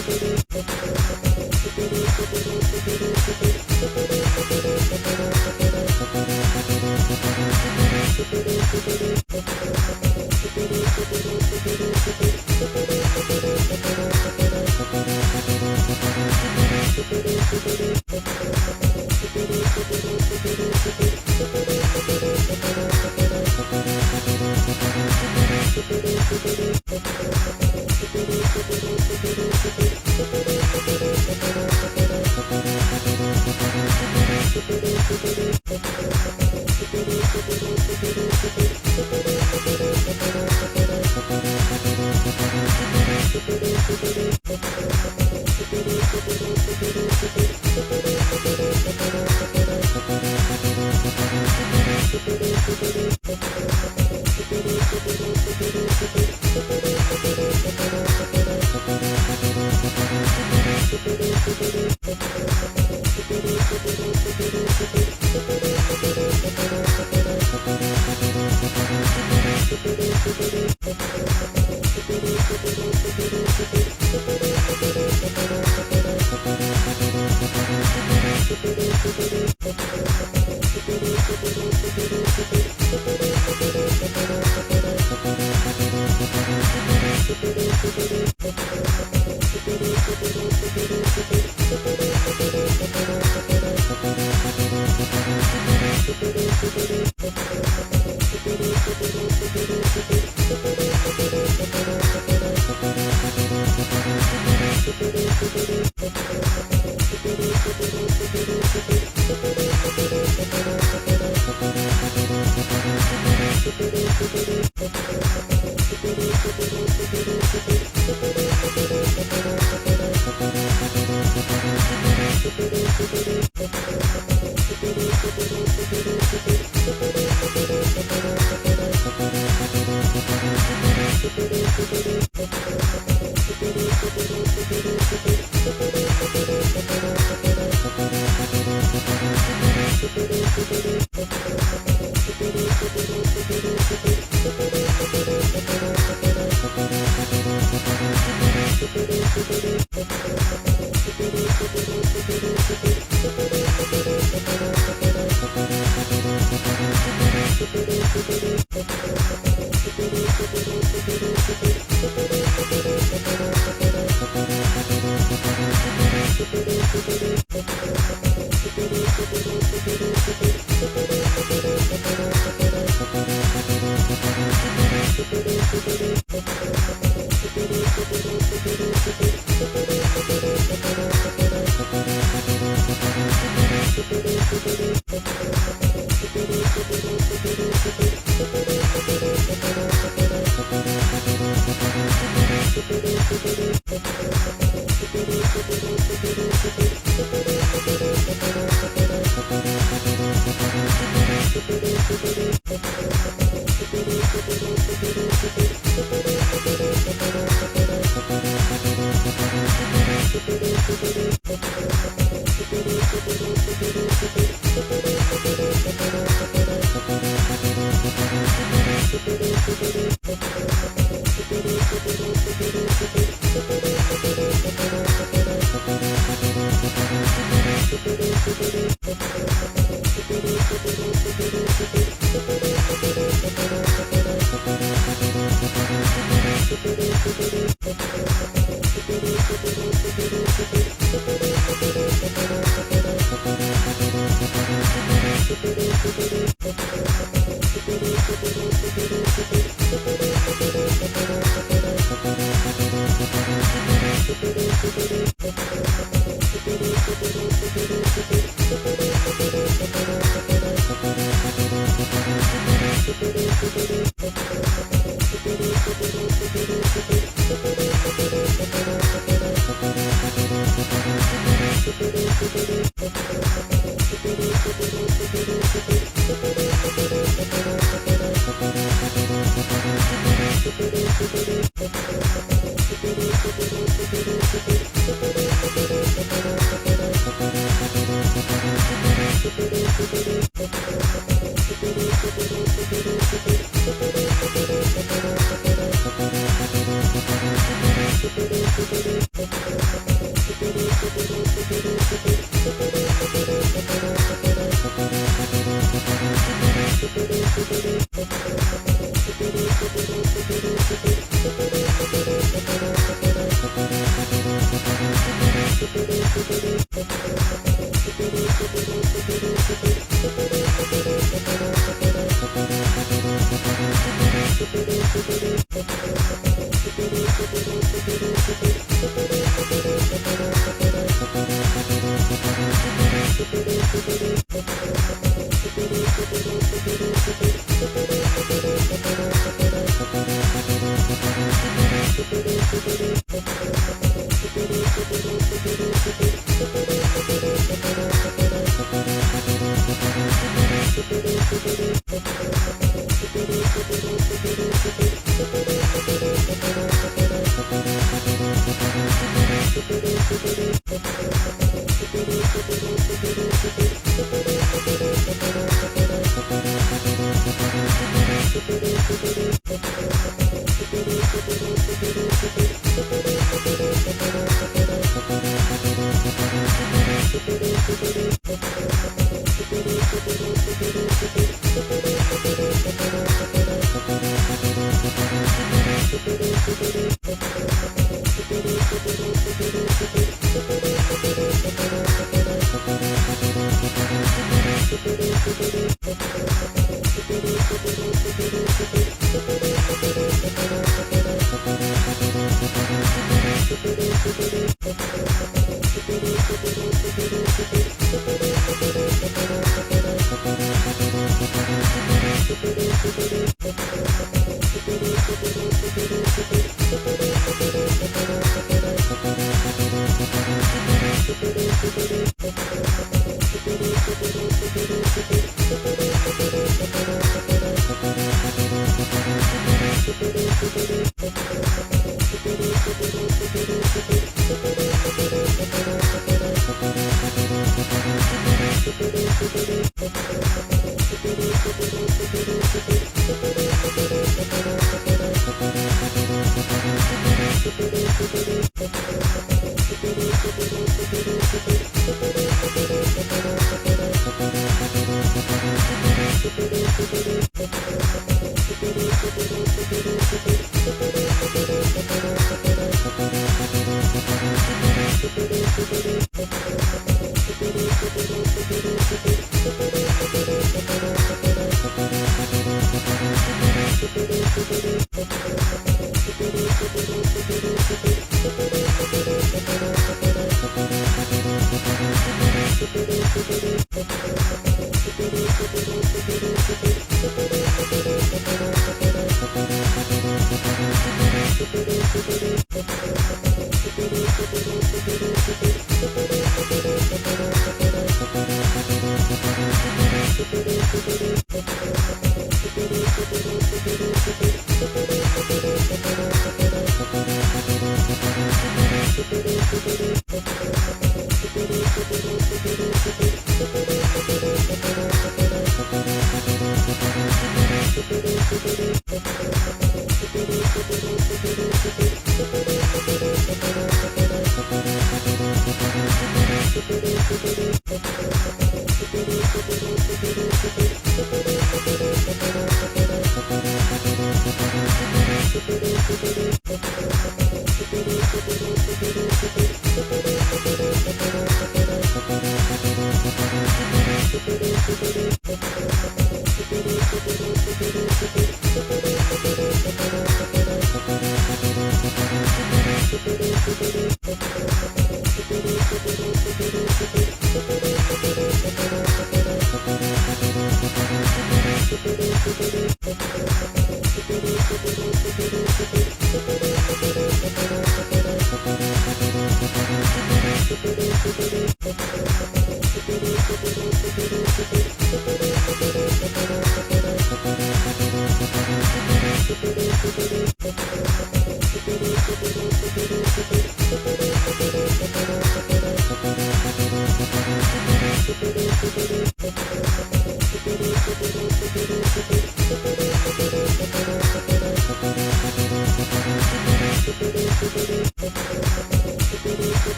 Thank you. Thank you.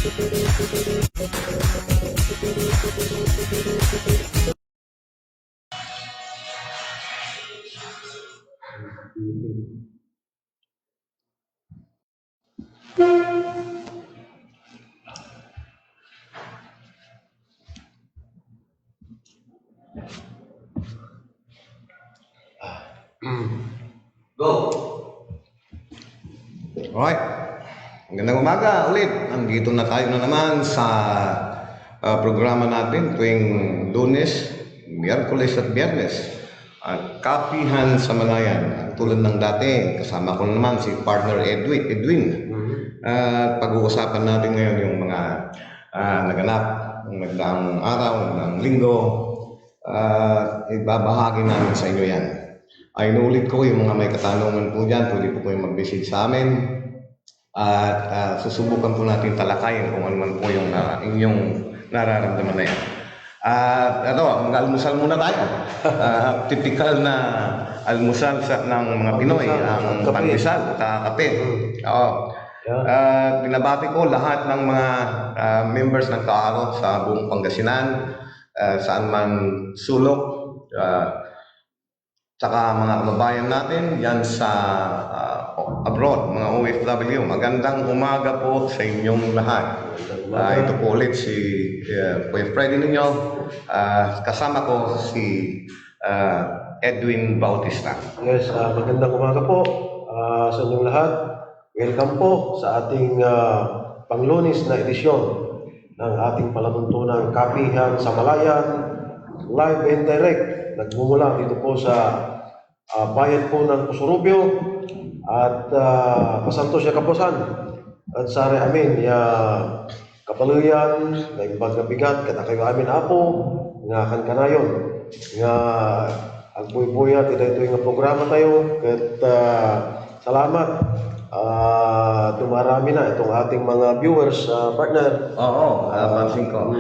Go! Alright. Magandang umaga ulit. Nandito na tayo na naman sa programa natin tuwing Lunes, Miyerkules at Biyernes. Kapihan sa Malayan. Tulad ng dati, kasama ko naman si partner Edwin. Pag-uusapan natin ngayon yung mga naganap ng nagdaang araw, ng linggo. Ibabahagi namin sa inyo yan. Ay inuulit ko yung mga may katanungan po dyan, pwede po kayong mag-visit sa amin at susubukan po natin talakayin kung ano man po yung inyong nararamdaman na yan. At mag-almusal muna tayo. Typical na almusal ng mga Pinoy, ang pandesal at kape. Binabati ko lahat ng mga members ng Kaaro sa buong Pangasinan, saan man sulok, tsaka mga kababayan natin yan sa abroad, mga OFW. Magandang umaga po sa inyong lahat. Ito po ulit si Kuya Freddy ninyo. Kasama ko si Edwin Bautista. Yes, magandang umaga po sa inyong lahat. Welcome po sa ating panglunis na edisyon ng ating palatuntunang Kapihan sa Malayan, live and direct. Nagmumula dito po sa bayan po ng Pusurubyo at Pasanto siya Kapusan at sari amin ya kabaluyan na imbag na bigat kada kayo amin apo nga kan kanayon nga agbuy-buya tidak ito nga programa tayo ket salamat dumarami na itong ating mga viewers, partner. Oo, pansin ko.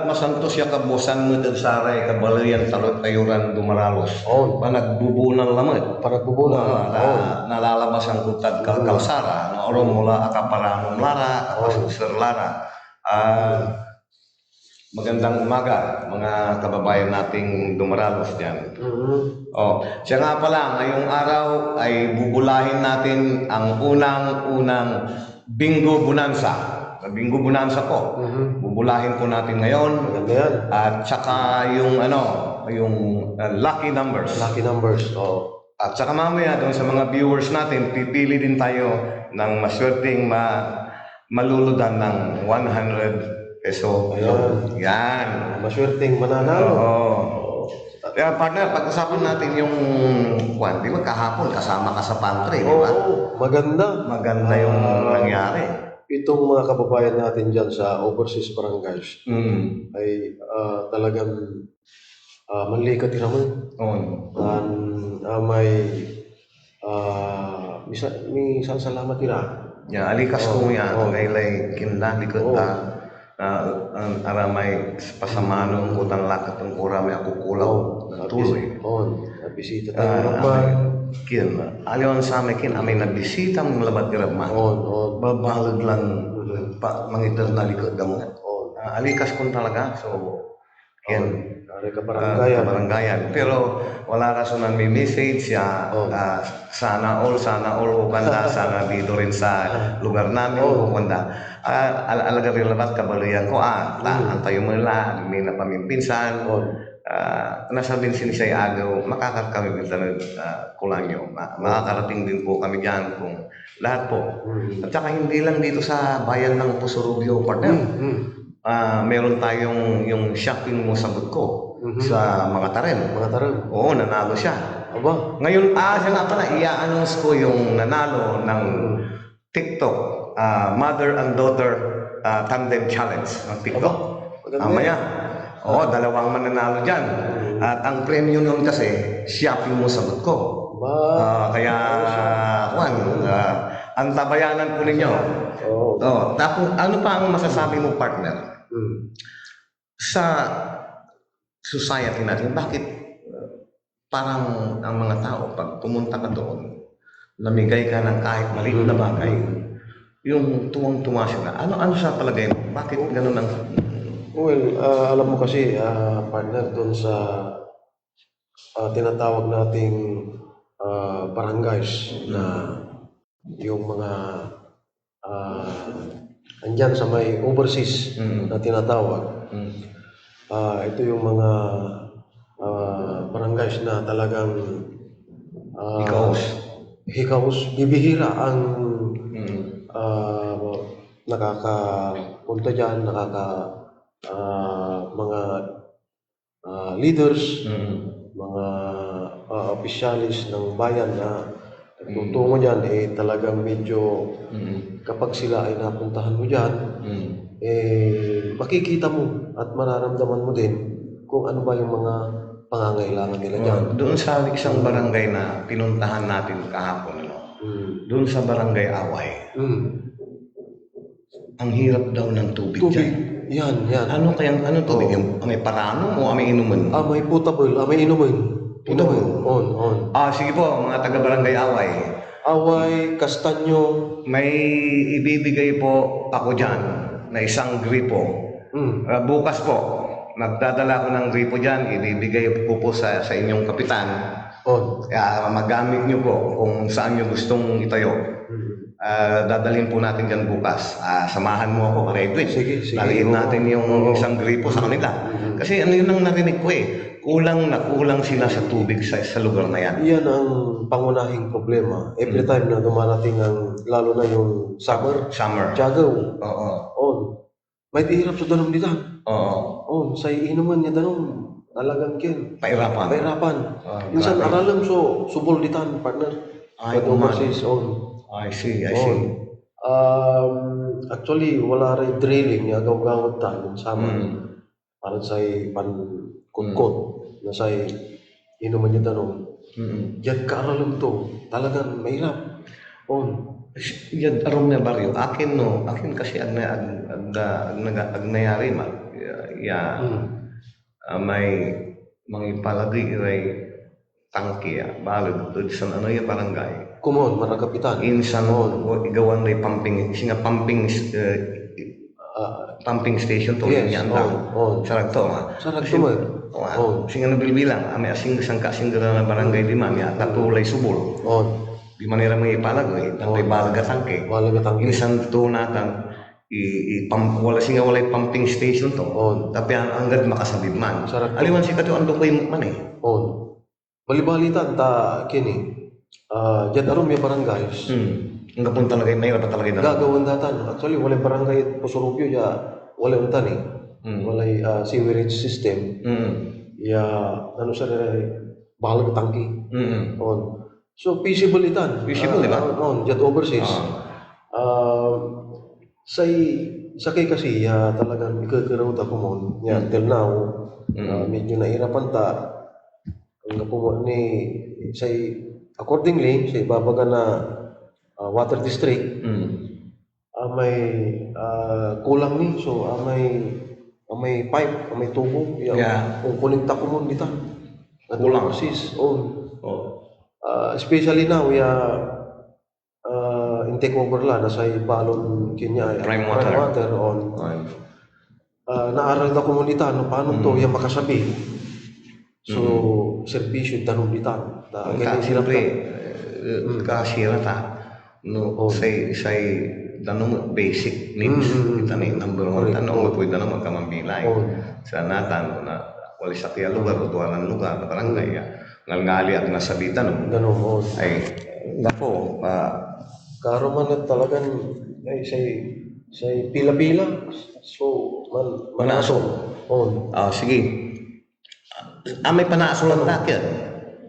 Masantos siya kabusan mo dagsara kabalayan talot kayuran dumaralos. Panagbubunan lamad. Panagbubunan. Nalalabas ang kutad kalsara. Naoron mula akaparanong lara, akasusir lara. Magandang umaga, mga kababayan nating dumaralos dyan. Siya nga pala, ngayong araw ay bubulahin natin ang unang Bingo Bonanza. Bingo Bonanza po. Bubulahin po natin ngayon. At saka yung lucky numbers. Lucky numbers. At saka mamaya doon sa mga viewers natin, pipili din tayo ng maswerteng maluludan ng 100 peso. Yan. Maswerteng mananalo. Kaya partner, pag-usapan natin yung di ba kahapon kasama ka sa pantry, di ba? Maganda. Maganda yung nangyari. Itong mga kababayan natin dyan sa overseas barangays ay talagang manlikat naman. May minsan salamat nila. Alikas ko yan. Ngaylay kinla, likod ka. Aramay pasamanong utang lakat ng kurami ako kulaw tuloy. Nabisita tayo naman. Aliwan sa amin kin amay nabisita mong labat girabman. Babalag lang mangitar na likod mo. Alikas ko talaga. So, kabarangayan. Pero wala kasunan may message siya. Sana all hukanda. Sana dito rin sa lugar namin hukanda. Alaga rin labat kabaluyan ko. Antayo mo nila. May napamimpinsan. Nasabihin siya agaw. Makakakami bilang kulang nyo. Makakarating din po kami dyan kung lahat po. At saka hindi lang dito sa bayan ng Pusurubyo, partner. Meron tayong yung shopping mo sagot ko sa mga taren. Oo, nanalo siya. Ngayon, siya nga pala, i-announce ko yung nanalo ng TikTok Mother and Daughter Tandem Challenge ng TikTok. Maya. Dalawang mananalo dyan. At ang premyo nun kasi, shopping mo sagot ko. Kaya, ang tabayanan po ninyo. Tapos, ano pa ang masasabi mo, partner? Sa society natin, bakit parang ang mga tao, pag pumunta ka doon, namigay ka ng kahit maliit na bagay, yung tuwang-tuwa sila. Ano sa palagay mo? Bakit ganun ang... Well, alam mo kasi, partner, doon sa tinatawag nating barangays na yung mga andyan sa may overseas na tinatawag. Ito yung mga barangays na talagang hikaos, bibihira ang nakakapunta dyan, mga leaders, mga opisyalis ng bayan na nagtutungo dyan, talagang medyo kapag sila ay napuntahan mo dyan, makikita mo at mararamdaman mo din kung ano ba yung mga pangangailangan nila dyan. Doon sa isang barangay na pinuntahan natin kahapon, doon sa barangay Away, ang hirap daw ng tubig dyan. Yan. Ano tubig? Yung may parano o may inuman? May potable, may inuman. Potable? On. Sige po, mga taga-barangay Away. Away, Kastanyo. May ibibigay po ako dyan na isang gripo. Bukas po, magdadala ko ng gripo dyan, ibibigay ko po sa inyong kapitan. Kaya magamit nyo po kung saan nyo gustong itayo. Dadalhin po natin dyan bukas. Samahan mo ako, Redwin. Sige. Dalihin natin yung isang gripo sa kanila. Kasi ano yun ang narinig ko kulang sila sa tubig sa lugar na yan. Yan ang pangunahing problema. Every time na dumarating lalo na yung summer. Jagaw. May hirap sa danom ditan. Sa inuman niya danom. Talagang kin. Pahirapan. Minsan aralam subol ditan, partner. I see. Actually, wala rin drilling niya gawgawad ta sama. Para sa pankukot na sa inuman niya danom. Yan kaaralam to. Talagang mahirap. Yan arom na baryo. Akin kasi ag nayari may mga palagi ay tangke balag doon sa yung barangay. Kumon, marakapitan. Insan igawan na pumping station to yan daw. Sarag to singa nabilbilang may asing na barangay lima may tatulay subol. Di manera may palagi tatay balaga tangke. Insan to natan walay pumping station to. Tapi ang gad makasabid man. Aliwan si kato ando koy man Balibalitan ta kini. Diyan arom yung barangays. Ang gapon talaga may rapat talaga gagawin datan. Actually walay barangay Pusurubyo walay untan walay sewerage system. Ano sa bahalag tangki. So feasible itan. Feasible di ba? Diyan overseas. Sakay kasi talagang ikakaraw ta kumon until now medyo nahirapan ta ang po ni accordingly sa ibabaga na water district may kulang ni so may pipe may tubo kung kuninta kumon dita kulang overseas especially now intake over la na sa balon kinya prime water naaral na komunita paano to yung makasabi so serbisyo tanong ditan siyempre kasira ta say tanong basic needs kita ni number 1 tanong pwede na magkamambilay sa natan na wala sa kaya lugar o tuwanan lugar na barangay ngalngali at nasabitan ay nako karo man talagang ay say pila-pila so manaso sige may panaasolan rakyat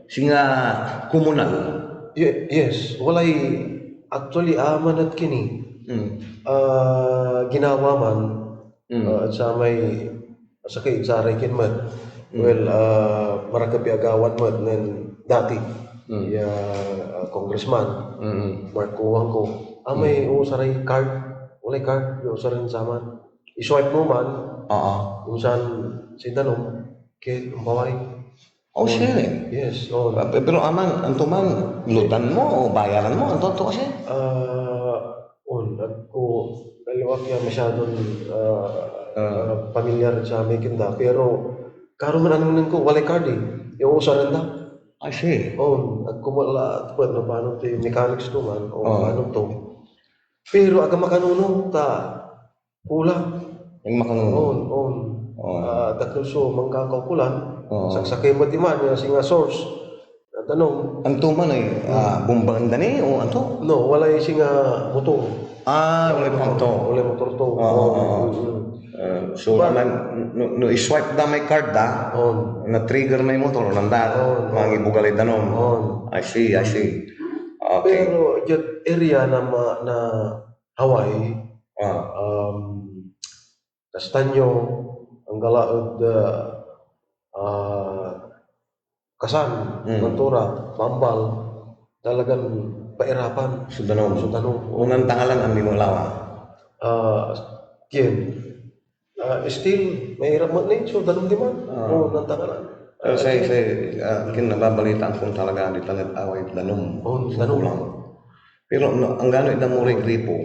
singa komunal yes walay actually aman at kini ginawa man sa may sakay sa rekin man marakapi agawan man nen dati congressman Mark Kuwangko may usaray card walay card usaray zaman iswipe mo man kung saan sindanom kay umpaway siya yes pero aman anto man lutan mo o bayaran mo anto kasi Ako, daliwag yan masyadong pamilyar sa may kinda. Pero, karon man anong ko, walay card eh. Yung usaran na. I see. Ako wala, tupad na paano ito yung mechanics to man, o Oo. paano to. Pero, aga makanunong ta, kulang. Yung makanunong. Oo. Dakil so, mangkakaukulan, Oo. saksakay mo di man, yung singa source. Tanong, Anto man ay bumbang dani o anto? no, wala yung singa motor. Wala pa anto. Wala motor to. Oo. So, But- no i-swipe da may card da, na-trigger na yung motor, nanda, Oo. mangibugalay danom. On. I see. Okay. Pero yung area na Hawaii, Ah, Castaño, ang galaod, Kasan, Ventura, Mambal, talagang pairapan. Sudanom. Sudanom. Unang tangalan ang limulawa. Still, mahirap man eh. Sudanom di man. Unang tangalan. Pero sa kinababalitaan kung talaga di talat away danom. Danom. Kulang. Pero ang gano'y damuri gripo,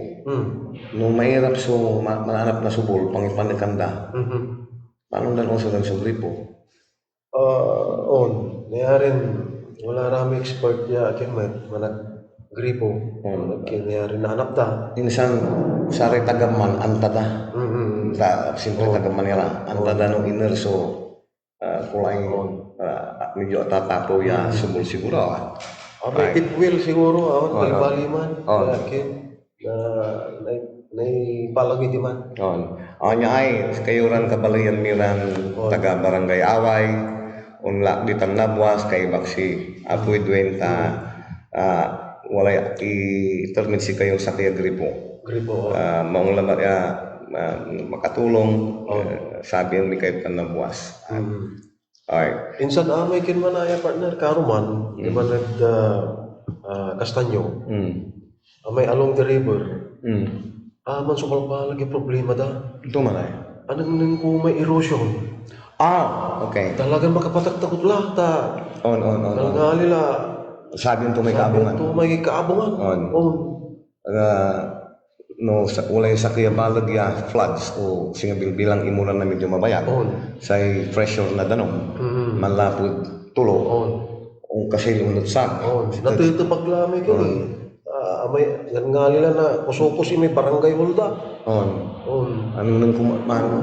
no mahirap so mananap na subol, pangipanikanda. Paano danon sa gripo? Nayarin, wala rami expert ya akin manag gripo. Nayarin na hanap ta. Minsan, sari tagaman, antada. Siyempre tagaman nila. Antada no inner, so kulay medyo tatapo ya subol siguro. May kitwil siguro, bali-bali man. Oo. Akin, naipalagi di man. Anya ay, kayuran kabalayan miran, taga barangay Away, unla di tanabwas, kay baksi, apoy duwenta, walay i-termit si kayo sa kaya gripo. Gripo. Maong lamat makatulong, sabi yung may kayo tanabwas. Alright. Insan amay kin man ay partner karuman, di ba Castaño, amay along the river. Man sukal pa lagi problema da. Ito man ay. Anong nang ko may erosion? Okay. Talagang makapataktakot lang ta. On. Talagang alila. Sabi yung may kaabungan. Ito may kaabungan. No, walay sa kaya balagya floods o singabil-bilang imulan na medyo mabayag. Say pressure na danom. Manlapod tulo. O kasi lumutsan. Natutupag lamay ko eh. May nga nila na kusupos may barangay hulda. Ano nang kumano?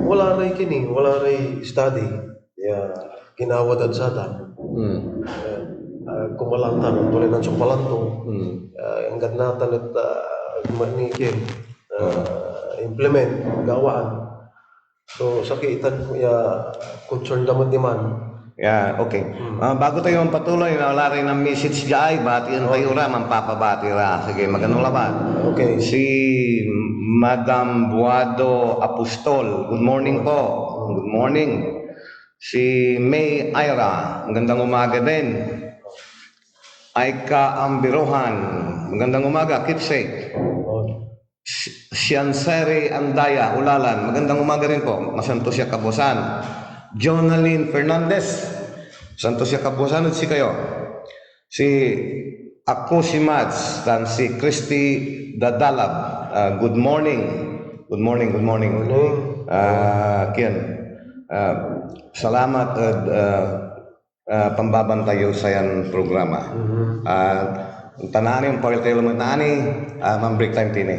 Wala rin kini, wala rin study. Ginawadad sa ta. Kumalantan, tuloy ng sumpalanto. Ang ganatan at manikin, implement, gawaan. So, sakitan, concern naman di man. Okay. Bago tayo patuloy, wala rin ng message dyan, batian tayo ra, mampapabati ra. Sige, magandang laban. Okay. Si Madam Buado Apostol, good morning po. Good morning. Si May Ira, magandang umaga din. Aika Ambirohan, magandang umaga. Keep safe. Sianseri Andaya, Ulalan, magandang umaga rin po. Masanto siya Kabusan. Jonaline Fernandez, santo siya Kabusan at si kayo. Si ako si Mads dan si Christy Dadalab. Good morning. Good morning. Kian. Salamat at pambabantayo sa yan programa. Tanani yung pagkatay lumot na ani, break time tini.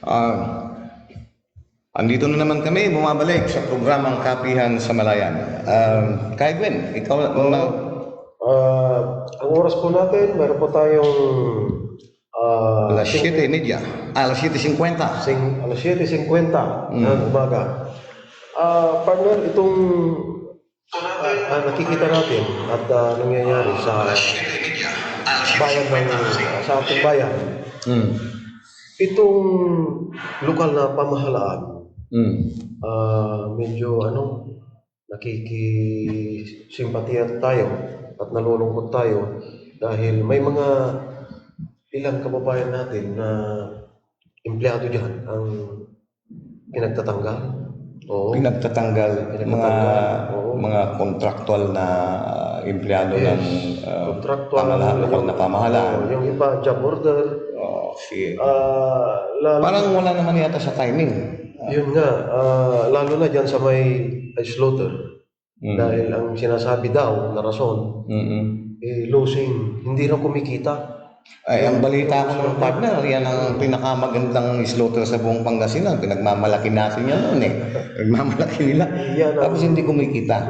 Ah, andito na naman kami, bumabalik sa programang Kapihan sa Malayan. Kay Gwen, ikaw Ang oras po natin, meron po tayong alas 7:30. Alas 7:50. alas 7:50 ng umaga. Partner, itong nakikita natin at nangyayari sa bayan sa ating bayan, Mm. itong lokal na pamahalaan, Mm. medyo nakikisimpatiya tayo at nalulungkot tayo dahil may mga ilang kababayan natin na empleyado dyan ang pinagtatanggal. Oo. Pinagtatanggal Oo. mga kontraktual na empleyado ng Contractual, lokal na pamahalaan. yung iba job order. Parang wala naman yata sa timing. Yun nga, lalo na dyan sa may slaughter. Dahil ang sinasabi daw na rason, losing, hindi na kumikita. Ay, ang balita ko ng partner, yan ang pinakamagandang slaughter sa buong Pangasinan. Pinagmamalaki natin yan noon eh. Nagmamalaki nila. Tapos hindi kumikita.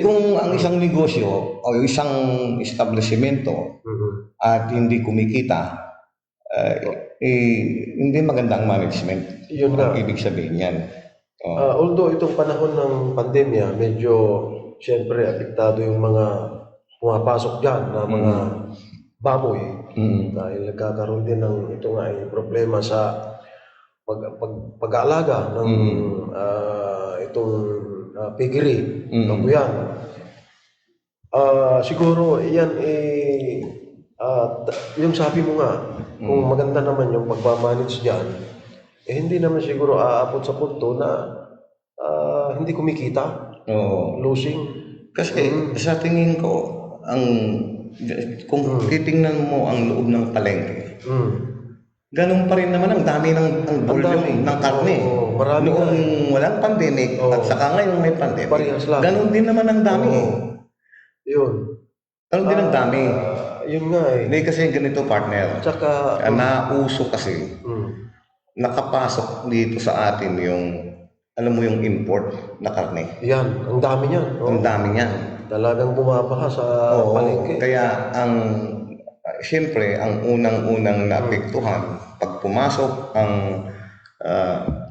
Kung ang isang negosyo o isang establishmento at hindi kumikita, hindi magandang management. Yun nga. Ang ibig sabihin yan. Although itong panahon ng pandemya, medyo siyempre apektado yung mga pumapasok dyan na mga baboy. Dahil nagkakaroon din ng ito nga ay problema sa pag-aalaga ng itong piggery, babuyan. Siguro yan yung sabi mo nga, kung maganda naman yung pagmamanage dyan, hindi naman siguro aabot sa punto na hindi kumikita, losing. Kasi sa tingin ko, kung titingnan mo ang loob ng palengke, ganun pa rin naman ang dami ng volume ng karne. Marami noong walang pandemic at saka ngayon may pandemic. Ganun din naman ang dami. Yun. Ganun din ang dami. Yun nga eh. Hindi kasi ganito partner. Tsaka, nauso kasi, nakapasok dito sa atin yung, alam mo yung import na karne. Yan, ang dami niyan. Ang dami niyan. Talagang bumabaha sa palengke. Kaya siyempre, ang unang-unang naapektuhan, pag pumasok ang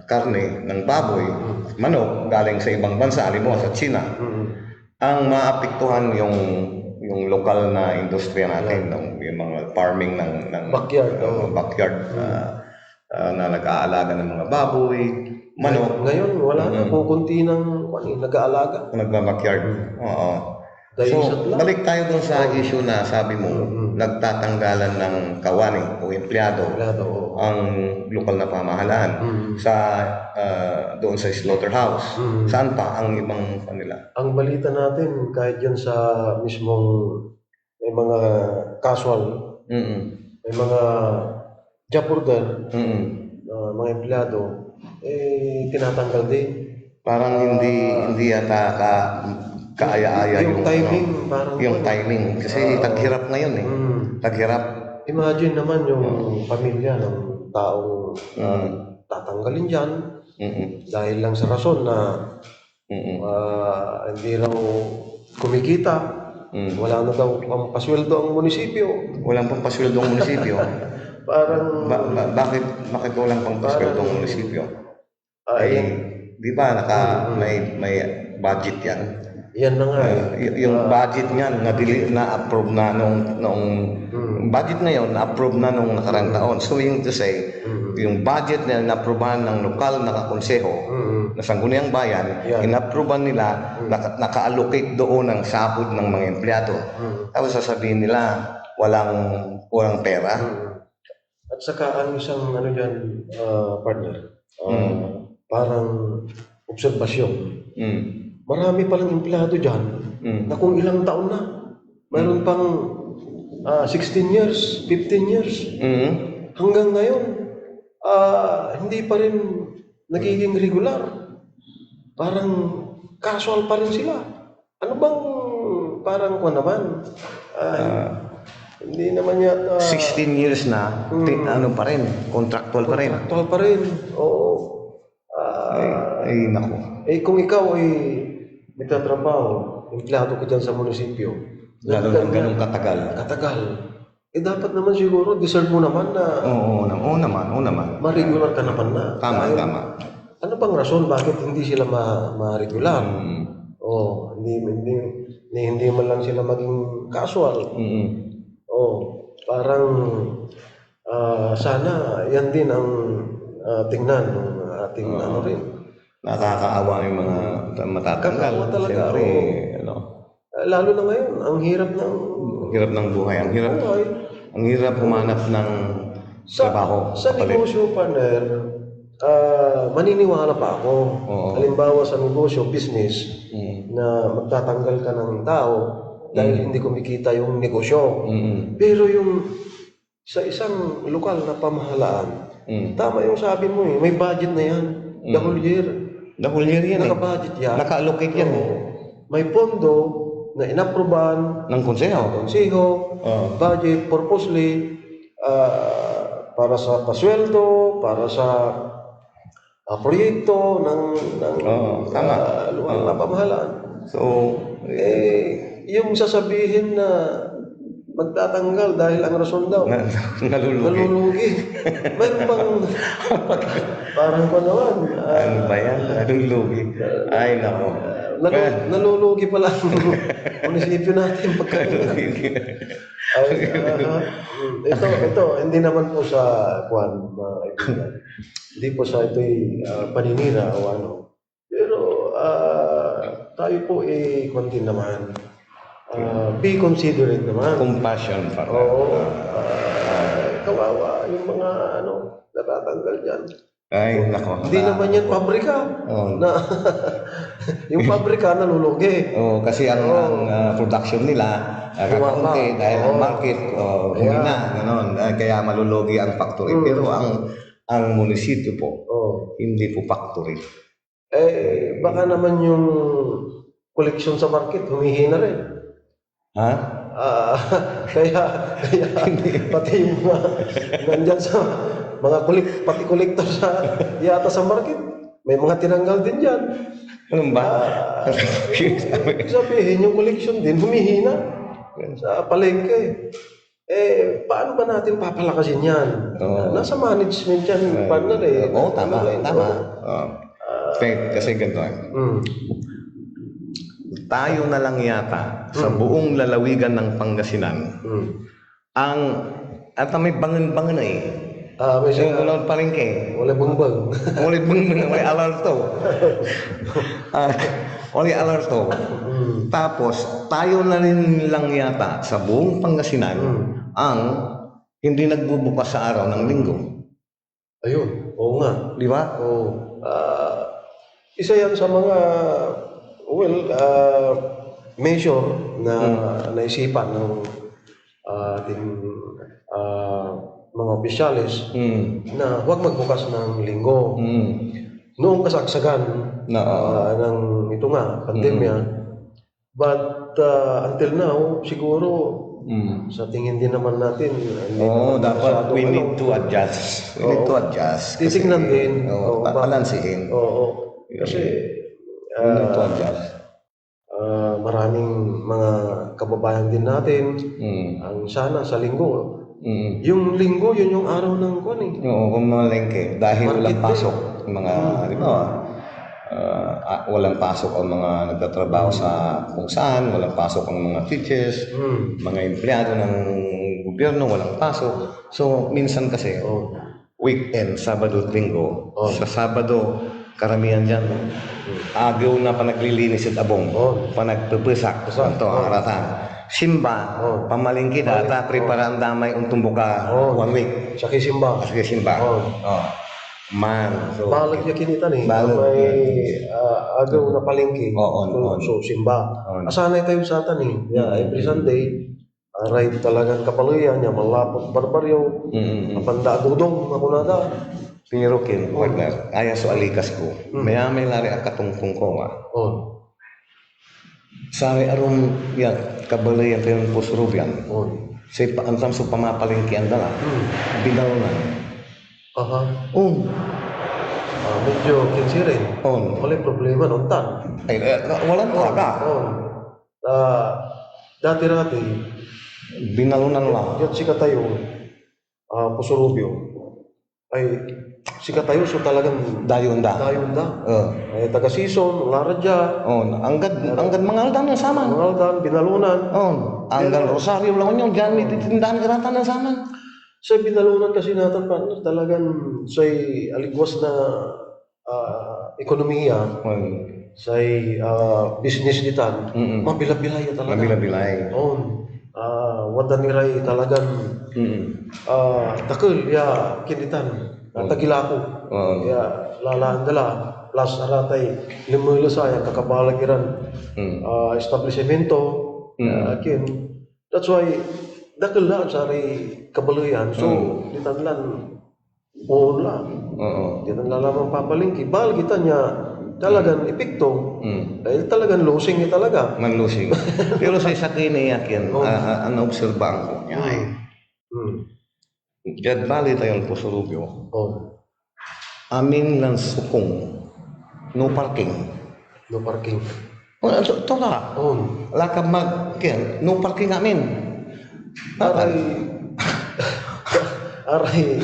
karne ng baboy, manok, galing sa ibang bansa, halimbawa sa China, ang maapektuhan yung lokal na industriya natin, yung mga farming ng backyard na nag-aalaga ng mga baboy, manok. Ngayon, wala na. Kukunti ng nag-aalaga. Nagba-backyard. Oo. So, balik tayo dun sa issue na sabi mo, nagtatanggalan ng kawani o empleyado ang lokal na pamahalaan doon sa slaughterhouse. Saan pa ang ibang kanila? Ang balita natin, kahit yan sa mismong may mga casual, may mga job order, mga empleyado, tinatanggal din. Parang hindi yata kaaya-aya yung timing, parang yung timing kasi taghirap ngayon eh. Taghirap. Imagine naman yung pamilya ng taong tatanggalin dyan dahil lang sa rason na hindi raw kumikita. Wala na daw pampasweldo ang munisipyo. Walang pampasweldo ang munisipyo. Parang bakit walang pampasweldo ang munisipyo? Di ba may budget yan? Yan na nga. Yung budget niyan na-approve na nung budget ngayon na-approve na nung nakarang taon. So yung to say, yung budget na na-approvehan ng lokal na konseho na sangguniang bayan, in-approvehan nila, naka-allocate doon ang sahod ng mga empleyado. Tapos sasabihin nila, walang pera. At saka ang isang dyan, partner, parang obserbasyon. Marami palang empleyado dyan na kung ilang taon na. Mayroon pang 16 years, 15 years. Hanggang ngayon, hindi pa rin nagiging regular. Parang casual pa rin sila. Ano bang parang naman? Hindi naman yata... 16 years na, ano pa rin, contractual pa rin. Contractual pa rin, oo. Naku. Kung ikaw ay nagtatrabaho, empleyado ka dyan sa munisipyo. Lalo ng ganun katagal. Dapat naman siguro, deserve mo naman na... Oo naman. Ma-regular ka naman na. Tama. ano bang rason bakit hindi sila ma-regular? Oh, hindi man lang sila maging casual. Oh, parang sana yan din ang tingnan ng ating ano rin. Nakakaawa yung mga matatanggal. Kakaawa talaga, Siyempre, ano, Lalo na ngayon, ang hirap ng hirap ng buhay. buhay. Ang hirap humanap ng trabaho. Sa kapalit. negosyo, partner, maniniwala pa ako. Oo. Halimbawa sa negosyo, business, na magtatanggal ka ng tao dahil hindi kumikita yung negosyo. Pero yung sa isang lokal na pamahalaan, tama yung sabi mo may budget na yan. The whole year. The whole year yan Naka-budget yan. Naka-allocate yan Oo. May pondo na inaproban ng konseho. konseho, budget purposely para sa pasweldo, para sa proyekto ng tama. lugar na pamahalaan. So, Yung sasabihin na magtatanggal dahil ang rason daw, nalulugi. Mayroon bang parang ko naman. Ano ba yan? Nalulugi. Ay, nako. Nalulugi pala ang munisipyo natin ito, hindi naman po sa kwan, mga kaibigan. Hindi po sa ito'y paninira o ano. Pero tayo po kwan din naman. Be considerate naman. Compassion pa. Oo. Kawawa yung mga natatanggal dyan. Ay, nako. Hindi naman yan pabrika. Yung pabrika nalulugi. Kasi ang production nila kakakunti dahil ang market humina, gano'n. Kaya malulugi ang factory. Pero ang munisipyo po, hindi po factory. Baka naman yung collection sa market humihina rin. Ha? Kaya pati yung mga nandyan sa mga pati kolektor yata sa market, may mga tinanggal din dyan. Ano ba? Sabihin, yung collection din humihina sa palengke. Paano ba natin papalakasin yan? Nasa management yan, partner Tama. Kasi ganito tayo na lang yata sa buong lalawigan ng Pangasinan at may bangan-bangan may yung ulang palengke. Wala bungbang. May alerto. Wala alerto. Tapos, tayo na rin lang yata sa buong Pangasinan ang hindi nagbubukas sa araw ng linggo. Ayun, oo nga. Di ba? Oo. Isa yan sa mga measure na naisipan ng ating mga opisyalis na huwag magbukas ng linggo. Noong kasagsagan ng ito nga, pandemya. But until now, siguro sa tingin din naman natin, dapat we need to adjust. Titignan din. Balansihin. Kasi maraming mga kababayan din natin ang sana sa linggo. Yung linggo, yun yung araw ng kuwan kung malengke. Dahil walang pasok. Walang pasok ang mga nagtatrabaho sa kung saan, walang pasok ang mga teachers, mga empleyado ng gobyerno, walang pasok. So, minsan kasi, weekend, Sabado at Linggo. Sa Sabado, karamihan dyan, agaw na panaglilinis at abong, panagpupusak, ito ang aratan. Simba, pamalingki data, prepara ang damay untong buka 1 week. Sa kisimba. So, balag niya kinitan may agaw na palengke. So, simba. Asanay tayo sa atan every Sunday, right talagang kapaluyan niya, malapot barbaryo, napanda dudong, ako nada. Pero kin, partner, aya so alikas ko. May lari ang katungkong ko Sari arum kabalayan tayo ng pusrubyan. Say paantam so pamapalingki ang dala. Binalunan. Medyo kinsirin. Wala problema noon tan. Walang talaga. Dati-dati, binalunan lang. Yun si Katayong, Pusurubyo, ay sikat tayo, so talagang Dayon da. dayon da. Oh. Taga Sison, Laradya, Oh, anggad mangaldan ng saman. Mangaldan, Binalunan. Oh, anggal Rosario lang yung diyan may titindahan karatan ng saman. Sa Binalunan kasi natin partner, talagang sa aligwas na ekonomiya, Oh, sa business ditan, Mm-mm. mabilay-bilay talaga. mabilay. Oh, wala niray talagang takil ya kinitan tagilako Oo. ya lalaan dala plus aratay limula sa yang kakabalagiran establishmento kin that's why dakil na sari kabaluyan so ditanlan poon lang Oo. ditanlan papalingki bal kita niya talagang epekto dahil talagang losing niya talaga. Manlusing. Pero sa isa kini yakin, ang obserbahan ko niya ay, diyan bali tayong Pusurubyo, Oh, amin lang sukong, no parking. no parking. Oh, ito na. Oh, Lakab no parking amin. aray,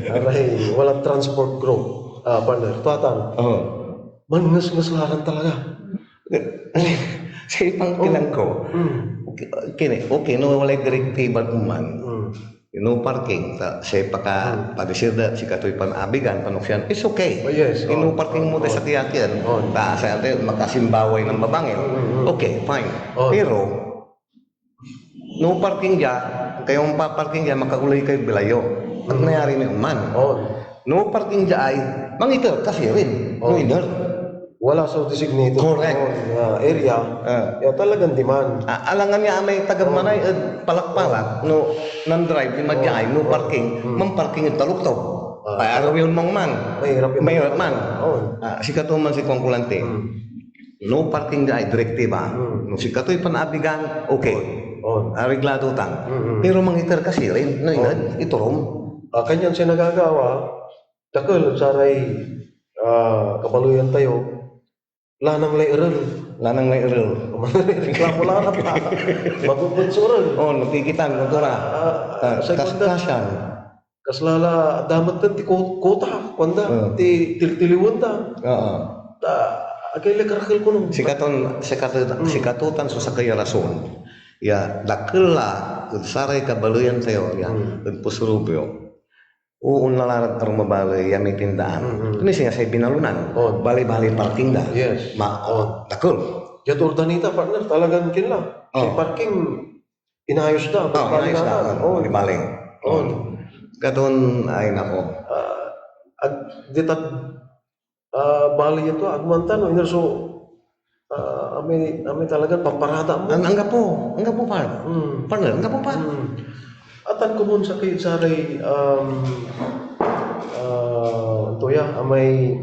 aray, walang transport group. Partner, tuatan. Oh. Mangas-ngaslaran talaga. Sa ipang kilang ko, kini, okay, no walay direktiba kuman. No parking sa pagisirda si katoy panabigan panuksyan it's okay. Oh, yes. No parking mo sa tiyakin. Ta sa ate makasimbaway ng babangil. Okay, fine. Pero no parking dia, kayong paparking dia makaulay kay bilayo. Ang nangyari ni man. No parking dia ay mangiter kasi rin. No iner. Wala sa designated Correct. Area. Ya talagang demand. Alangan niya may taga-manay palak-palak no nan-drive ni madyaay no parking parking yung taluktaw. Ay araw yun mang man. Mahirap man. Si katuman si kongkulante. No parking di ay direktiba. No si katoy panabigan okay. Reglado tang. Pero mangiter kasi rin no iturom. Kanyan siya nagagawa. Takal saray kabaluyan tayo. Lanang lairal. Reklamo lang pa. Magubunsuran. Oh, nakikitan mo ito na. Kaskasyan. Kaslala, damat na ti kota. Kwanda, ti tiliwan ta. Oo. Agay lakarakil ko nung. Sikatutan so sa kaya rason. Ya, dakila, saray kabaluyan tayo, ya, Pusurubyo. Uun nalarad ang mabalay may tindahan. Ini siya sa Binalunan. Bali-bali parking da. Yes. Dakul. Jat Urdanita partner talagang kinla. Si parking inayos da. Inayos da. Bali-bali. Kadon ay nako. Ditat bali ito agmantan inerso ami talagang pamparada mo. Angga po partner, angga po pa. Atan kumun sa kay saray tuya amay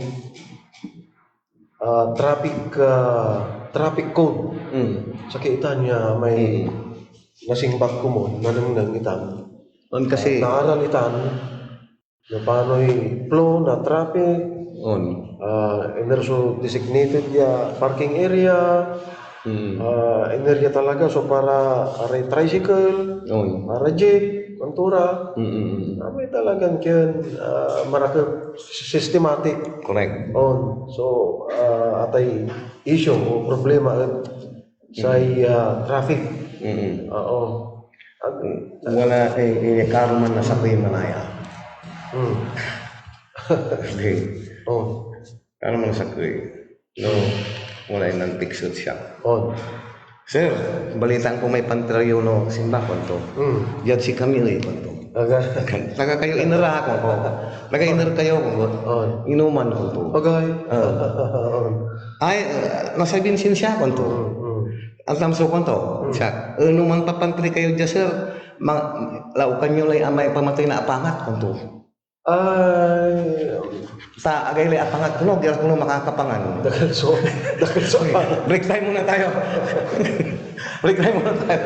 traffic code. Sa kiitan niya may nasingbak kumun nanang itan. Kasi naaral itan na paano'y flow na traffic inerso designated ya parking area. Enerya talaga so para aray tricycle, para jeep, kontura. May talagang kyan maraka systematic. correct. So atay issue o problema sa traffic. Wala karuman na sa manaya. Okay. Karuman na sa no. Wala yung picture siya. Sir, balitaan ko may pantrayo no simbakon to. Yan si Camille to. Naga kayo inara ko ko. Naga iner kayo ko. Inuman ko to. Bagay. Ay, nasa binsin siya ko to. Ang tamso ko to. Siya, inuman papantri kayo dyan sir. Laukan nyo lang amay pamatay na apangat ko to. Ay, sa agay lay apangat kuno, di kuno makakapangan. dakal so. Break time muna tayo. Break time muna tayo.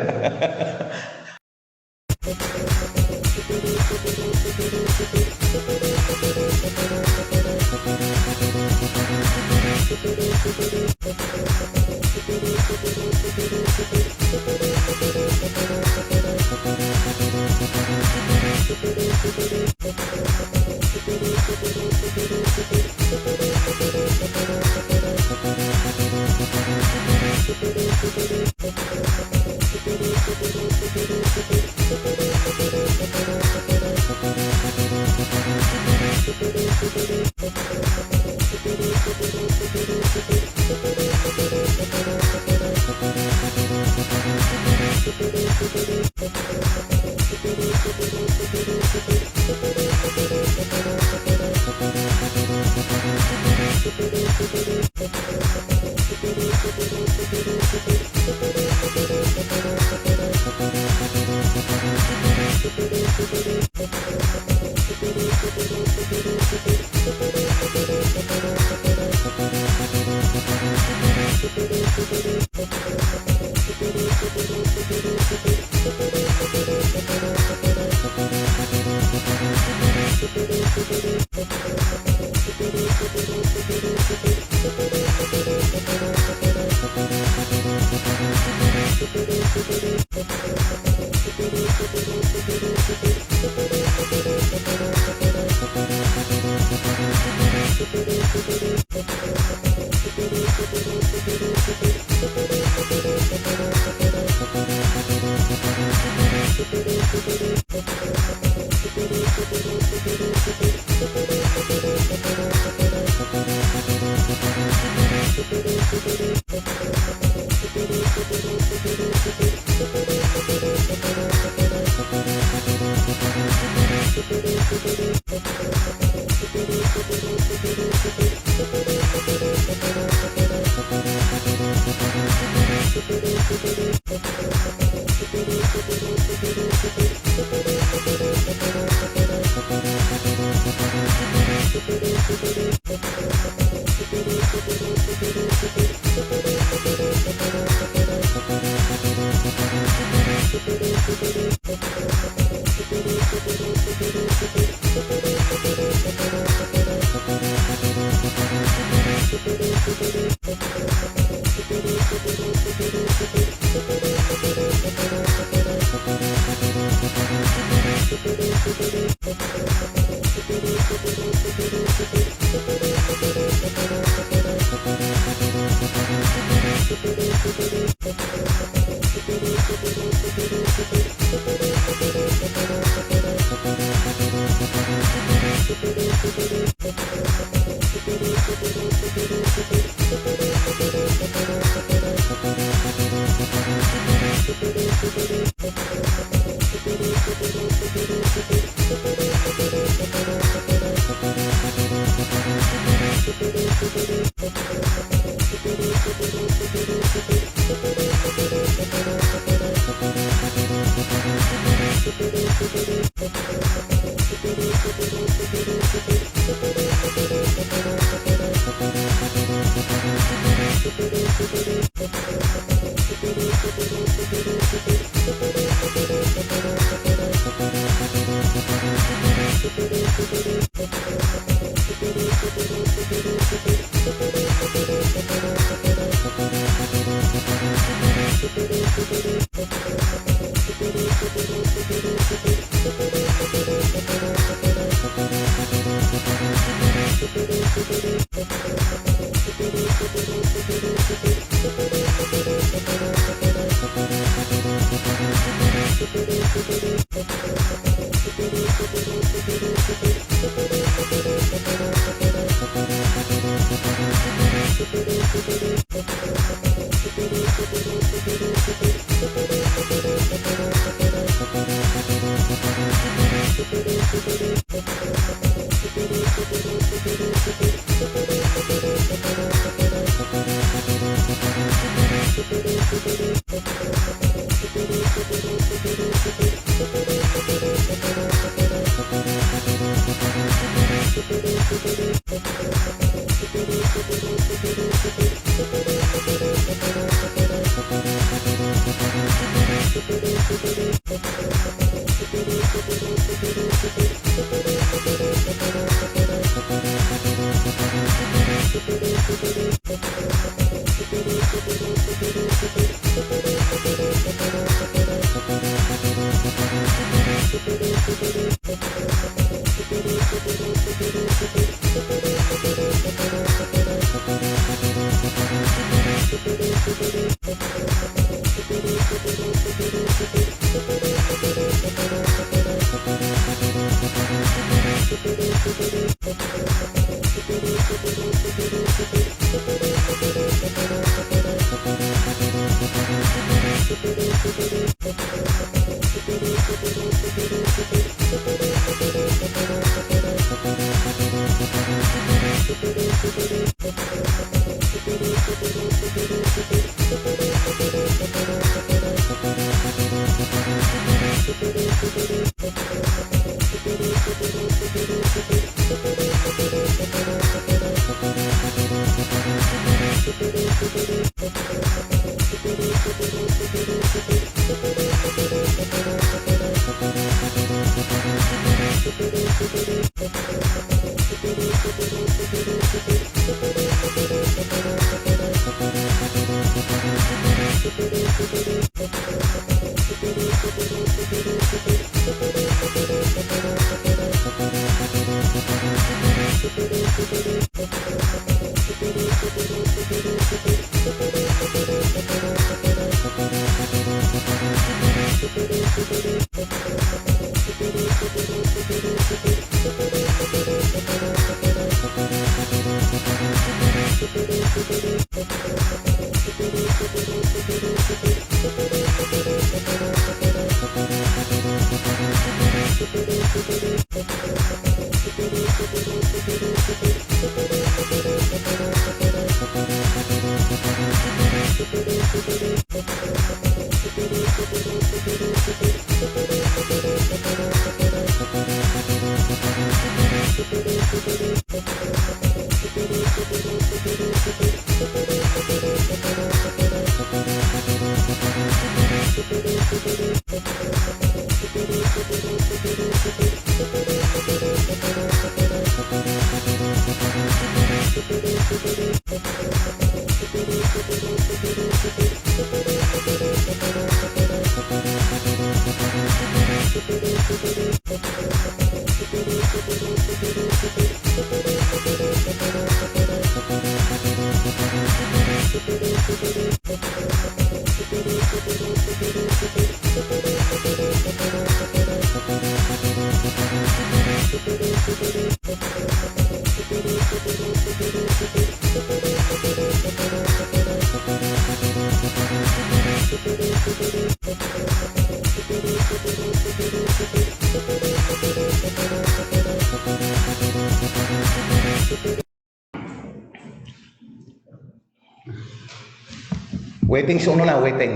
Waiting sa uno na, waiting.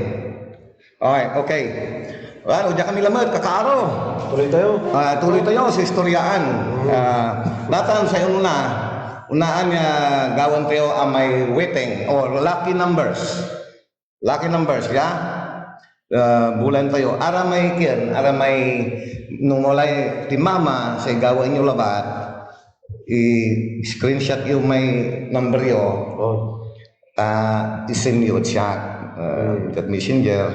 Okay. Well, udah kami lamad, kakaaro. Tuloy tayo. Tuloy tayo sa istoryaan. Datan sa una, unaan nga gawan tayo ang may waiting or lucky numbers. Lucky numbers, ya? Bulan tayo. Ara may kian, ara may nung walay ti mama sa gawan nyo labat, i-screenshot yung may number yo. Oh. Isend yun siya kat messenger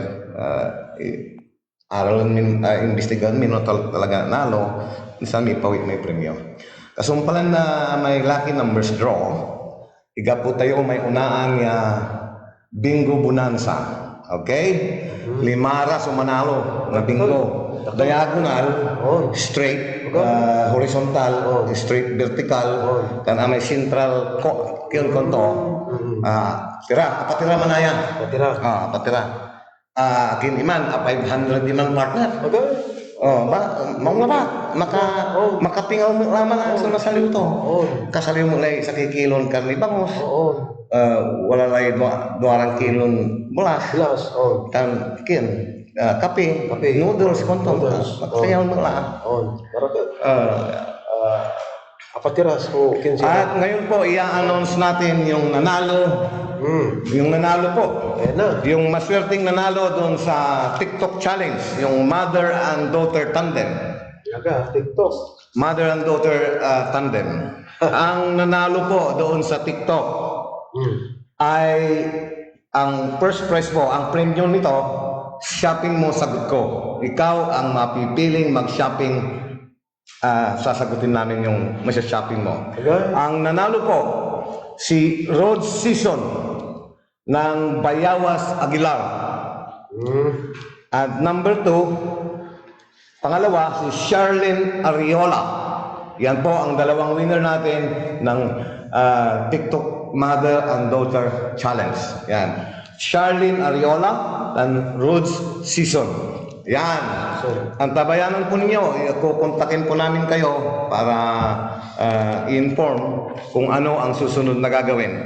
aralan min investigahan min no talaga nalo minsan may pawit may premyo kasumpalan na may lucky numbers draw iga po tayo may unaan nga bingo bonanza okay limara sumanalo na bingo diagonal straight horizontal straight vertical kan may central kiyon konto patira manaya. Patira. Akin iman, 500 iman partner. Okay. Mau nga ba? Makatingaw mo naman sa masaliw to. Kasaliw mo lay sa kikilon karni bangos. Wala lay duarang kilon bulas. Tan kin kape, noodles konto. Makatingaw mo lang. Apatiras ko At ngayon po i-announce natin yung nanalo. Yung nanalo po. Yung maswerteng nanalo doon sa TikTok challenge, yung mother and daughter tandem. TikTok. Mother and daughter tandem. Ang nanalo po doon sa TikTok ay ang first prize po, ang premium nito, shopping mo sagot ko. Ikaw ang mapipiling mag-shopping. Sasagutin namin yung masya-shopping mo. Ang nanalo po, si Rod Season ng Bayawas Aguilar. At number 2, pangalawa, si Charlene Ariola. Yan po ang dalawang winner natin ng TikTok Mother and Daughter Challenge. Yan. Charlene Ariola and Rod Season. Yan. Ang tabayanan po ninyo, kukontakin po namin kayo para i-inform kung ano ang susunod na gagawin.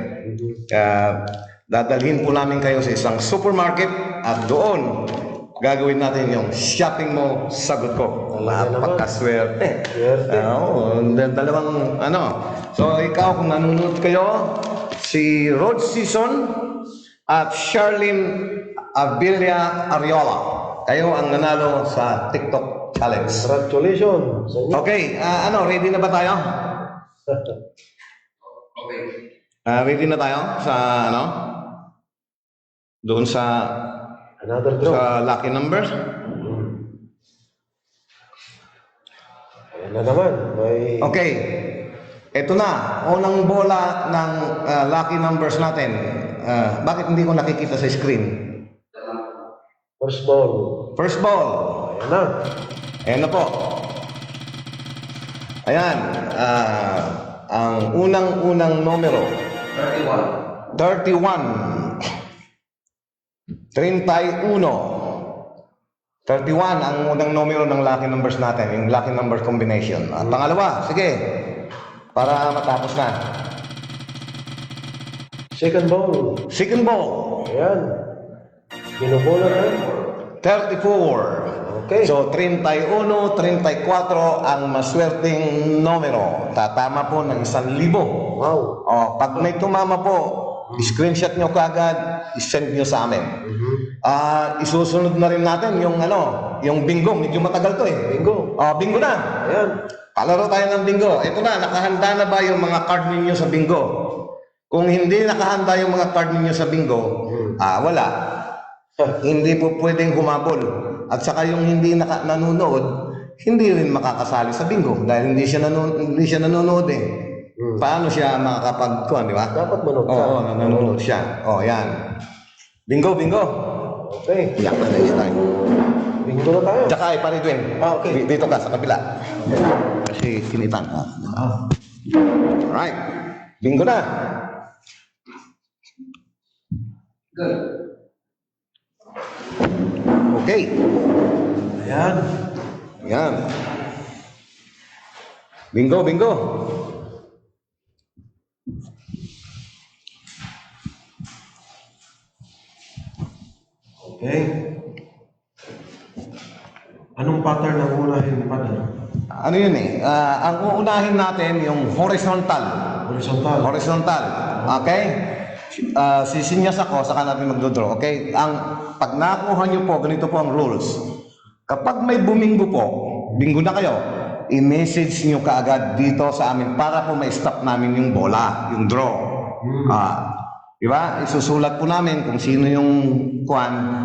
dadalhin po namin kayo sa isang supermarket at doon gagawin natin yung shopping mo, sagot ko. Talaga naman. Napakaswerte. Swerte. Dalawang ano. So ikaw kung nanonood kayo, si Rod Season at Charlene Abilia Ariola. Kayo ang nanalo sa TikTok challenge. Congratulations sa inyo. Okay, ready na ba tayo? Ready na tayo sa doon sa Another draw. lucky numbers? Ayan na naman. May Okay. Ito na, unang bola ng lucky numbers natin. Bakit hindi ko nakikita sa screen? first ball. First ball. Ayan na. Ayan na po. Ayan. Ang unang-unang numero. 31. 31 ang unang numero ng lucky numbers natin, yung lucky number combination. At pangalawa, sige, para matapos na. Second ball. Second ball, Ayan. Binubola na. 34. Okay. So, 31, 34 ang maswerteng numero. Tatama po ng 1,000. Wow. Pag may tumama po, screenshot nyo kagad, isend nyo sa amin. Isusunod na rin natin yung bingo. Medyo matagal to eh. Bingo. Bingo na. Ayan. Palaro tayo ng bingo. Ito na, nakahanda na ba yung mga card ninyo sa bingo? Kung hindi nakahanda yung mga card ninyo sa bingo, wala. Hindi po pwedeng humabol. At saka yung hindi nanonood, hindi rin makakasali sa bingo dahil hindi siya nanonood eh. Paano siya makakapagkuhan, di ba? Dapat manood ka. Oo, nanonood siya. Yan. Bingo. Okay. Yan na next time. Bingo na tayo. Tsaka pare Dwayne. Okay. Dito ka sa kabila. Kasi kinitan. Alright. Bingo na. Good. Okay. Ayan. Yan. Bingo. Okay. Anong pattern ang unahin, Father? Ano yun eh? Ang uunahin natin yung horizontal. Horizontal. Horizontal. Okay? Sisinyas ako, saka natin magdodraw. Okay? Pag nakuha nyo po, ganito po ang rules. Kapag may buminggo po, bingo na kayo, i-message nyo kaagad dito sa amin para po ma-stop namin yung bola, yung draw. Diba? Isusulat po namin kung sino yung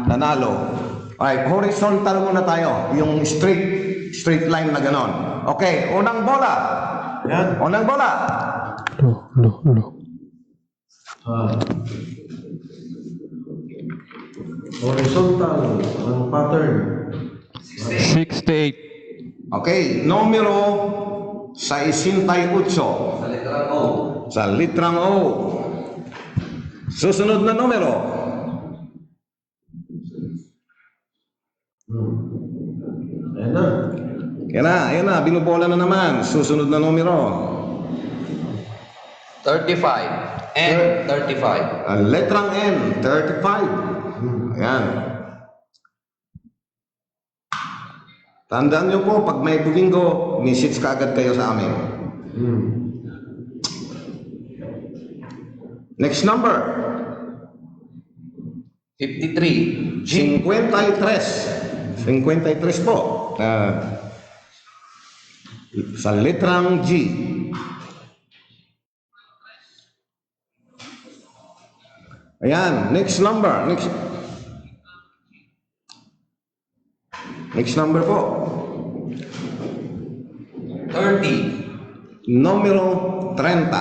nanalo. Alright, horizontal muna tayo. Yung straight line na ganon. Okay, unang bola. Ayan. Unang bola. Horizontal ang pattern. 68. Okay, numero 68. Sa litrang O. Susunod na numero. Ayan na. Ayan na, binubola na naman. Susunod na numero. 35. And 35. Letrang N, 35. Ayan. Tandaan nyo po, pag may bumingo, message ka agad kayo sa amin. Next number. 53. 53. 53 po. Sa letrang G. Ayan, next number. Next number po. 30. Numero 30.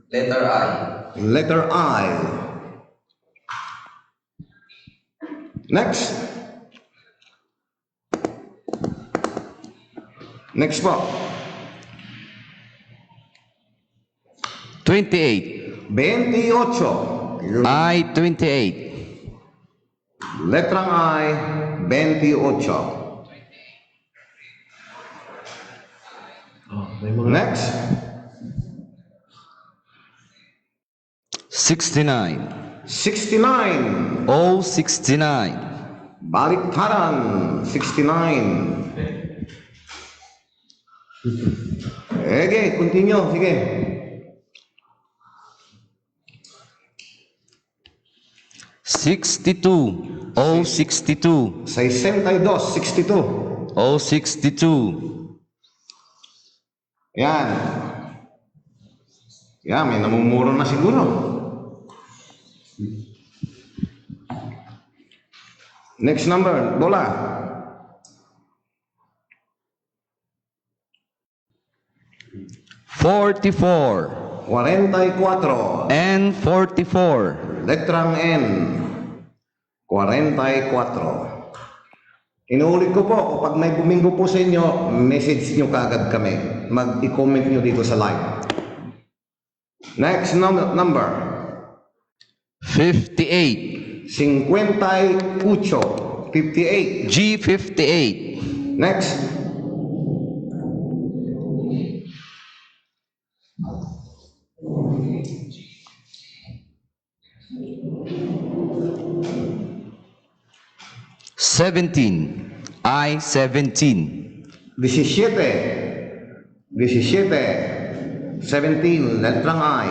Letter I. Letter I. Next. Next po. 28. 28. I 28. Letrang I, 28. May mga Next. 69. 69. Oh, 69. Baliktaran. 69. Sige, continue. Sige. 62. Oh, 62. 62. 62. Oh, 62. Yan. Yan, may namumuro na siguro. Next number, bola. 44. 44. And 44. Letrang N. 44. Inuulit ko po, kapag may buminggo po sa inyo, message nyo kaagad kami. Mag-i-comment nyo dito sa live. Next number. 58. 58. 58. G58. Next. I-17. 17. 17. Letrang I.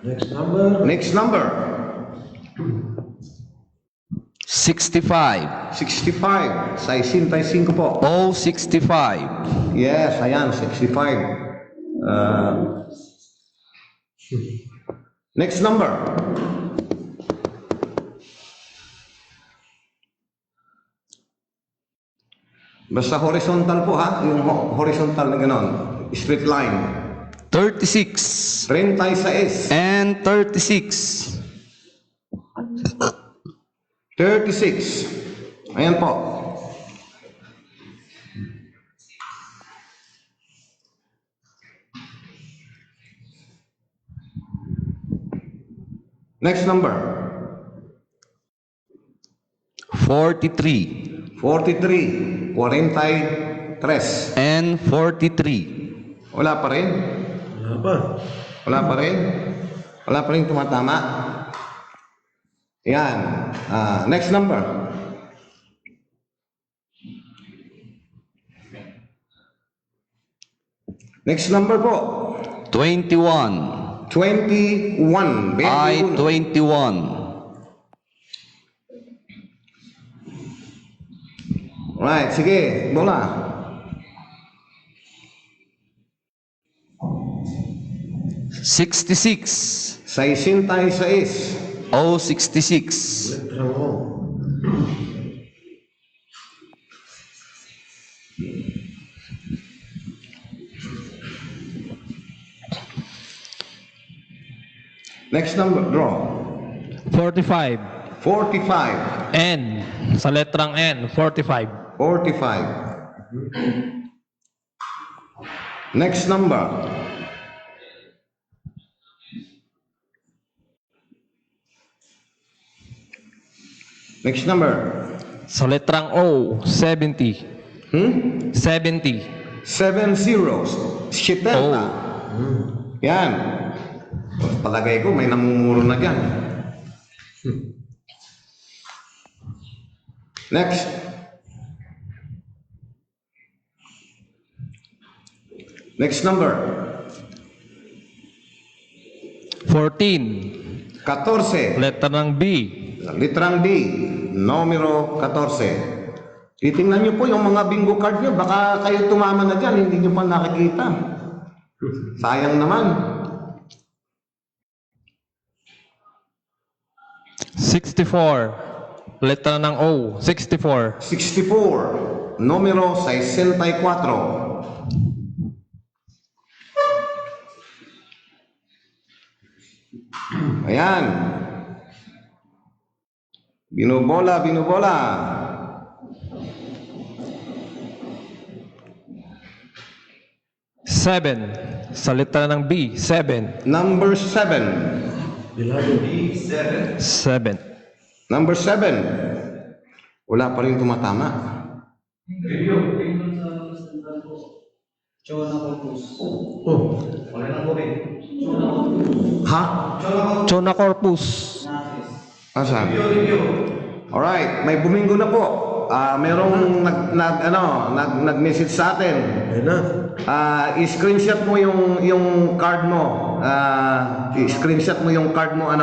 Next number. Next number. 65. 65. 65 po. Oh, 65. Yes, ayan, 65. Next number. Basta horizontal po ha, yung horizontal na gano'n. Straight line. 36. 36. And 36. 36. Ayan po. Next number. 43. 43. 43. And 43. Wala pa rin? Wala pa. Wala pa rin? Wala pa rin tumatama? Yan. Next number. Next number po. 21. 21. I-21. Right, sige, bola. 66. 66. Oh, 66. Letrang O. Next number, draw. 45. 45. N. Sa letrang N, 45. 45. Next number. Next number. Sa letrang O, 70. 70. 7 zeros. 70. Oh. Yan. Palagay ko may namumuro na dyan. Next. Next number. 14. 14. Letra ng B. Litrang D. Numero 14. Titingnan nyo po yung mga bingo card nyo. Baka kayo tumama na dyan. Hindi nyo pa nakikita. Sayang naman. 64. Letra ng O, 64. 64. Numero 64. Ayan. Binubola, binubola. Seven. Sa letra ng B, 7. Number 7. Bilado B. 7. Number 7. Wala pa rin tumatama. Oh. Ha? Chona Corpus. Asan? Alright, may buminggo na po. Merong nag-message sa atin. Ayun na. I-screenshot mo yung card mo. I-screenshot mo yung card mo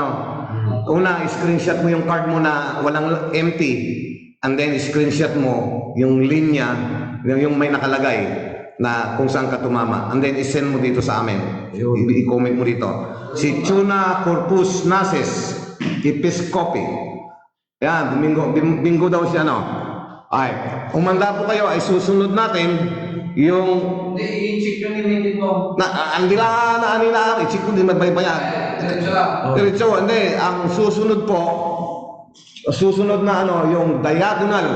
Una, i-screenshot mo yung card mo na walang empty. And then i-screenshot mo yung linya, yung may nakalagay na kung saan ka tumama. And then i-send mo dito sa amin. I-comment mo dito. Si Chuna Corpus Nases, Episcopi. Yan, bingo daw siya, Ay, umanda po kayo, ay susunod natin yung... Hindi, i-check yung limited mo. Andila, i-check ko din magbaybayad. Diretso lang. Diretso, hindi. Ang susunod po, yung diagonal.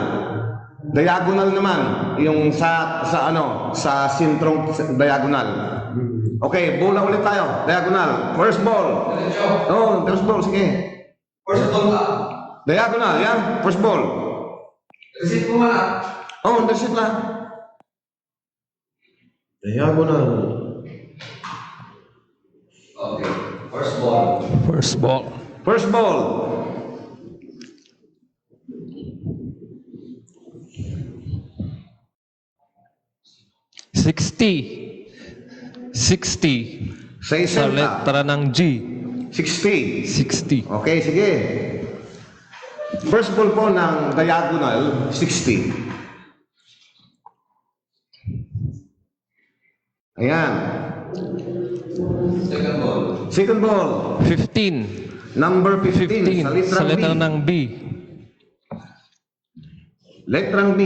Diagonal naman, yung sa sentrong diagonal. Okay, bola ulit tayo. Diagonal. First ball. Diretso. First ball, sige. First ball ka. Diagonal, yan. First ball. Receipt mo na. That's it lang. Diagonal. Okay. First ball. First ball. First ball. Sixty. Sa Sa isenta. letra ng G. 60. 60. Okay, sige. First ball po ng diagonal, 60. Ayan. Second ball. Second ball, 15. number 15, 15. Sa letra B. ng B. Letrang B.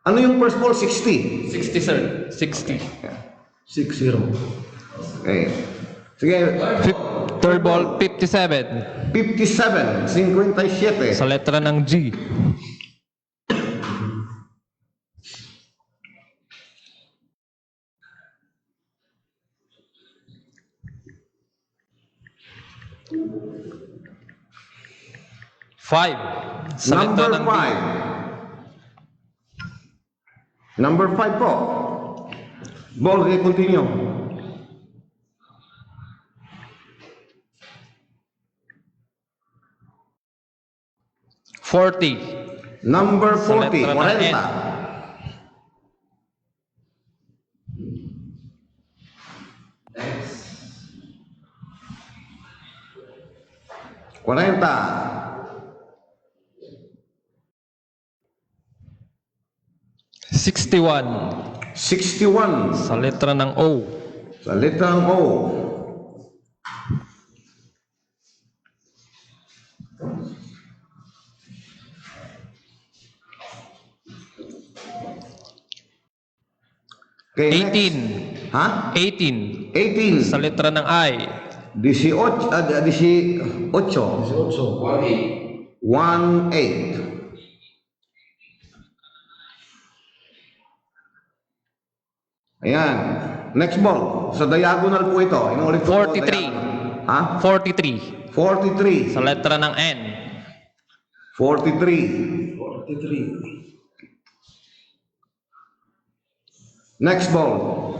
Ano yung first ball? 60. 60, sir. 60. 6-0. Okay. Sige, Third ball, 57. 57, 57. Sa letra ng G. Five. Sa letra Number ng B. 5. Number 5 po. Ball, okay, continue. Number Sa 40, letra ng N. 40. 40. 61. Sa letra ng O. Sa letrang O. 18. Ha? 18. 18. Sa letra ng I. 18. 18. 18. 18. Ayan. Next ball. Sa diagonal po ito. Inulit ko po, 43. diagonal. Ha? 43. 43. Sa letra ng N. 43. 43. Next ball.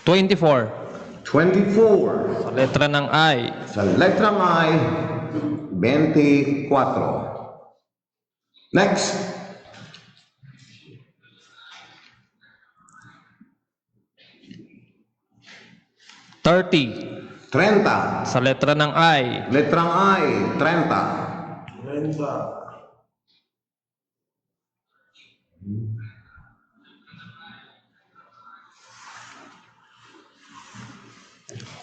Twenty-four. 24. Sa letra ng I. Sa letrang I, 24. Next. Thirty. 30. Sa letra ng I. Letrang I, 30. 30.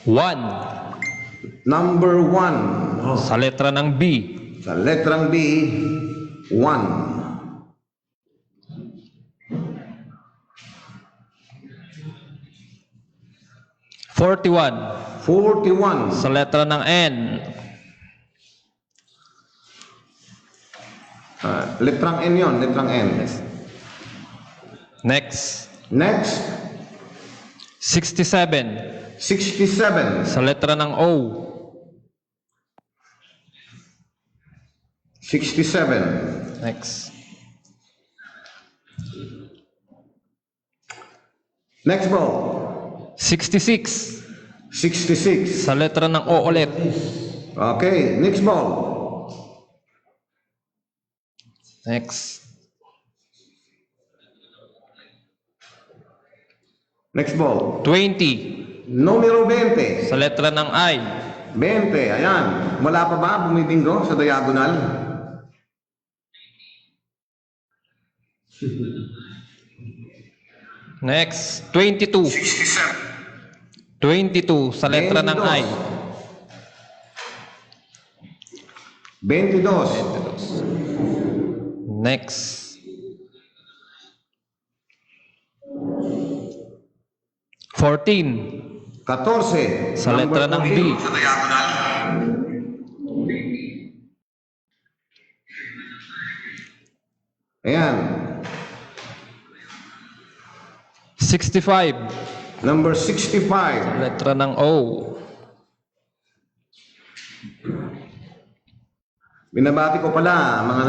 One. Number 1. Sa letra ng B. Sa letrang B, 1. 41. 41. Sa letra ng N. Letrang N yun, letrang N. Next. Next, 67. 67. Sa letra ng O. 67. Next. Next ball. 66. 66. Sa letra ng O ulit. Okay, next ball. Next. Next ball. 20. Numero 20. Sa letra ng I. 20, ayan. Wala pa ba bumibinggo sa diagonal? Next. 22. 22. Sa letra ng I. 22. Next. 14. 14. Sa letra ng B. Sa diagonal. Ayan. 65. Number 65. Letra ng O. Binabati ko pala mga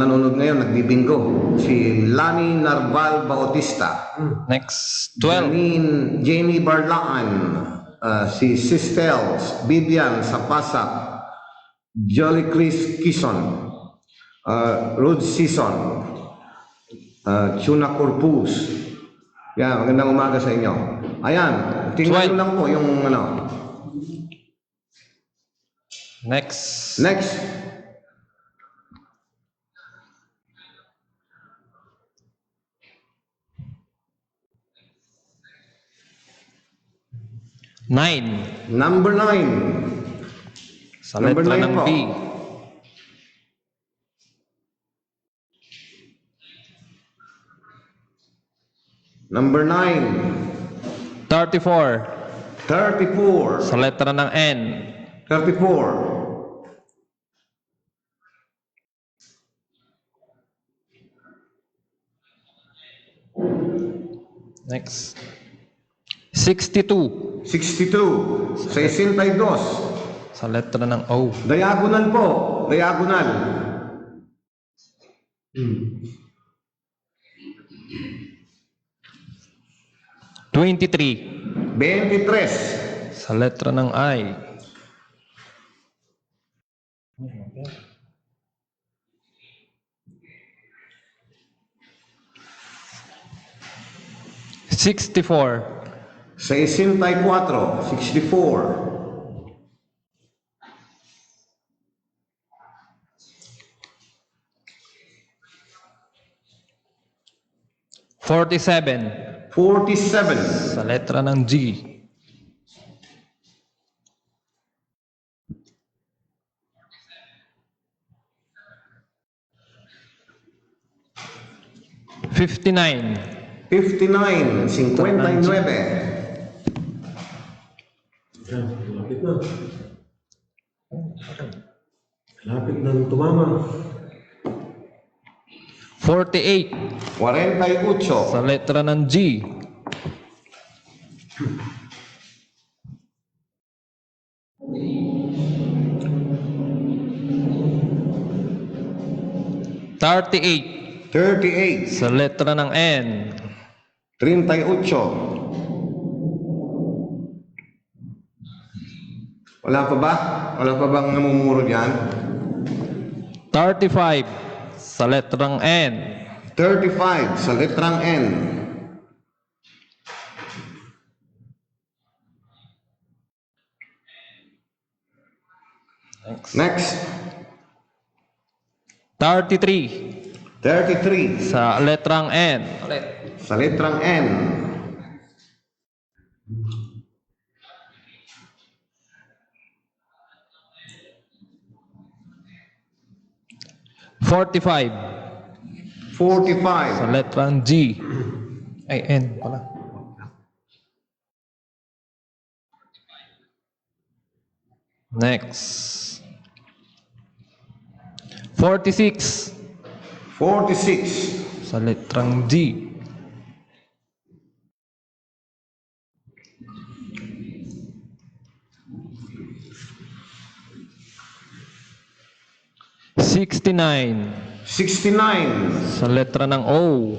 nanonood ngayon, nagbibinggo. Si Lani Narval Bautista. Next. 12. Jenny Barlaan. Si Sistels. Bibian Sapasak. Jolly Chris Kison. Rod Season. Chuna Corpus. Yan, magandang umaga sa inyo. Ayan, tingnan nyo lang po yung ano. Next. Next. Nine. Number 9. Sa Number letra 9 ng po. B. Number 9. 34. 34. Sa letra ng N. 34. Next. 62. 62. 62. Sa letra ng O. Diagonal po. Diagonal. Hmm. 23. 23. Sa letra ng I. $64. 64. 64. $47. 47. Sa letra ng G. $59. 59. 59. Yan, malapit na. Malapit na tumama. 48. 48. Sa letra ng G. $38. 38. Sa letra ng N. 38. Wala pa ba? Wala pa bang namumuro dyan? 35. Sa letrang N. 35 sa letrang N. Next. 33. 33 Sa letrang N. sa letrang N. 45. 45 Sa letrang G. Ay, N pala. Next. 46. 46 Sa letrang G. 60. 69. 69. Sa letra ng O.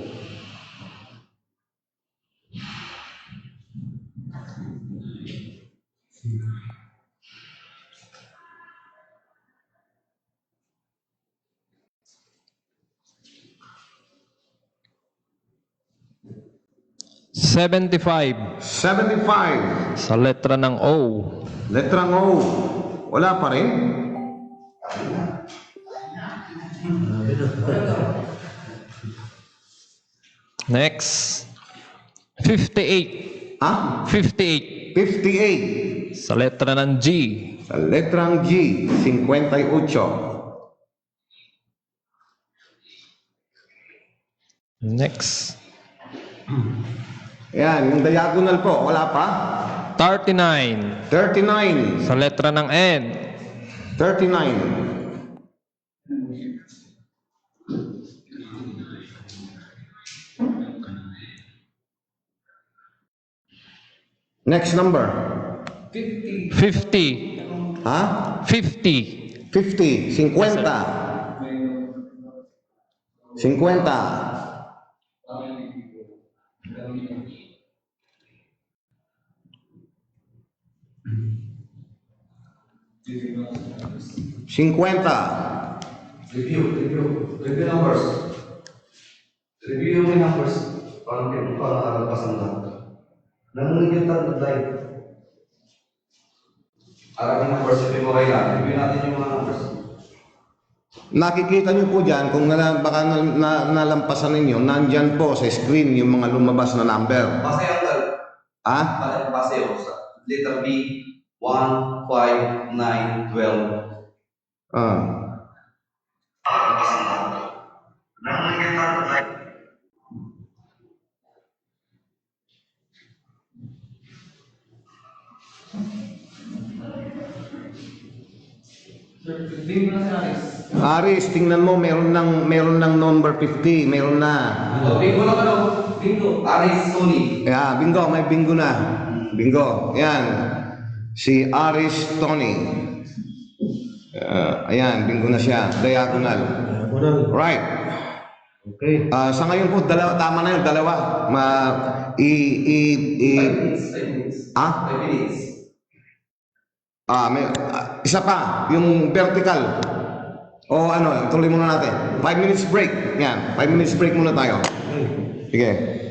₱75. 75. Sa letra ng O. Letrang O. Wala pa rin. Next. 58. Ah? 58. 58. Sa letra ng G. Sa letrang G, 58. Next. Yan, yung diagonal po, wala pa. 39. 39. Sa letra ng N. 39. Next number. 50. Ha? 50. 50. 50. 50. Cinquenta. Review numbers. Review yung numbers. Parang nakalapasan na. Nangunigil tayo live. Yung numbers, sabi mo kailan. Review natin yung mga numbers. Nakikita niyo po dyan, kung baka nalampasan ninyo, nandyan po sa screen yung mga lumabas na number. Base yung tal. Ha? Base yung sa letter B, 1, 5, 9, 12. Ah. Aris, tingnan mo, meron ng number 50, meron na. Bingo lang ano? Bingo. Aris Tony. Yeah, bingo, may bingo na. Bingo. Yan. Si Aris Tony. Ayan, bingo na siya. Diagonal. Diagonal. Right. Okay. Sa ngayon po, tama na yung dalawa. 5 minutes. 5 minutes. Ah? 5 minutes. Isa pa, yung vertical. O ano, tuloy muna natin. 5 minutes break. Yan, 5 minutes break muna tayo. Sige.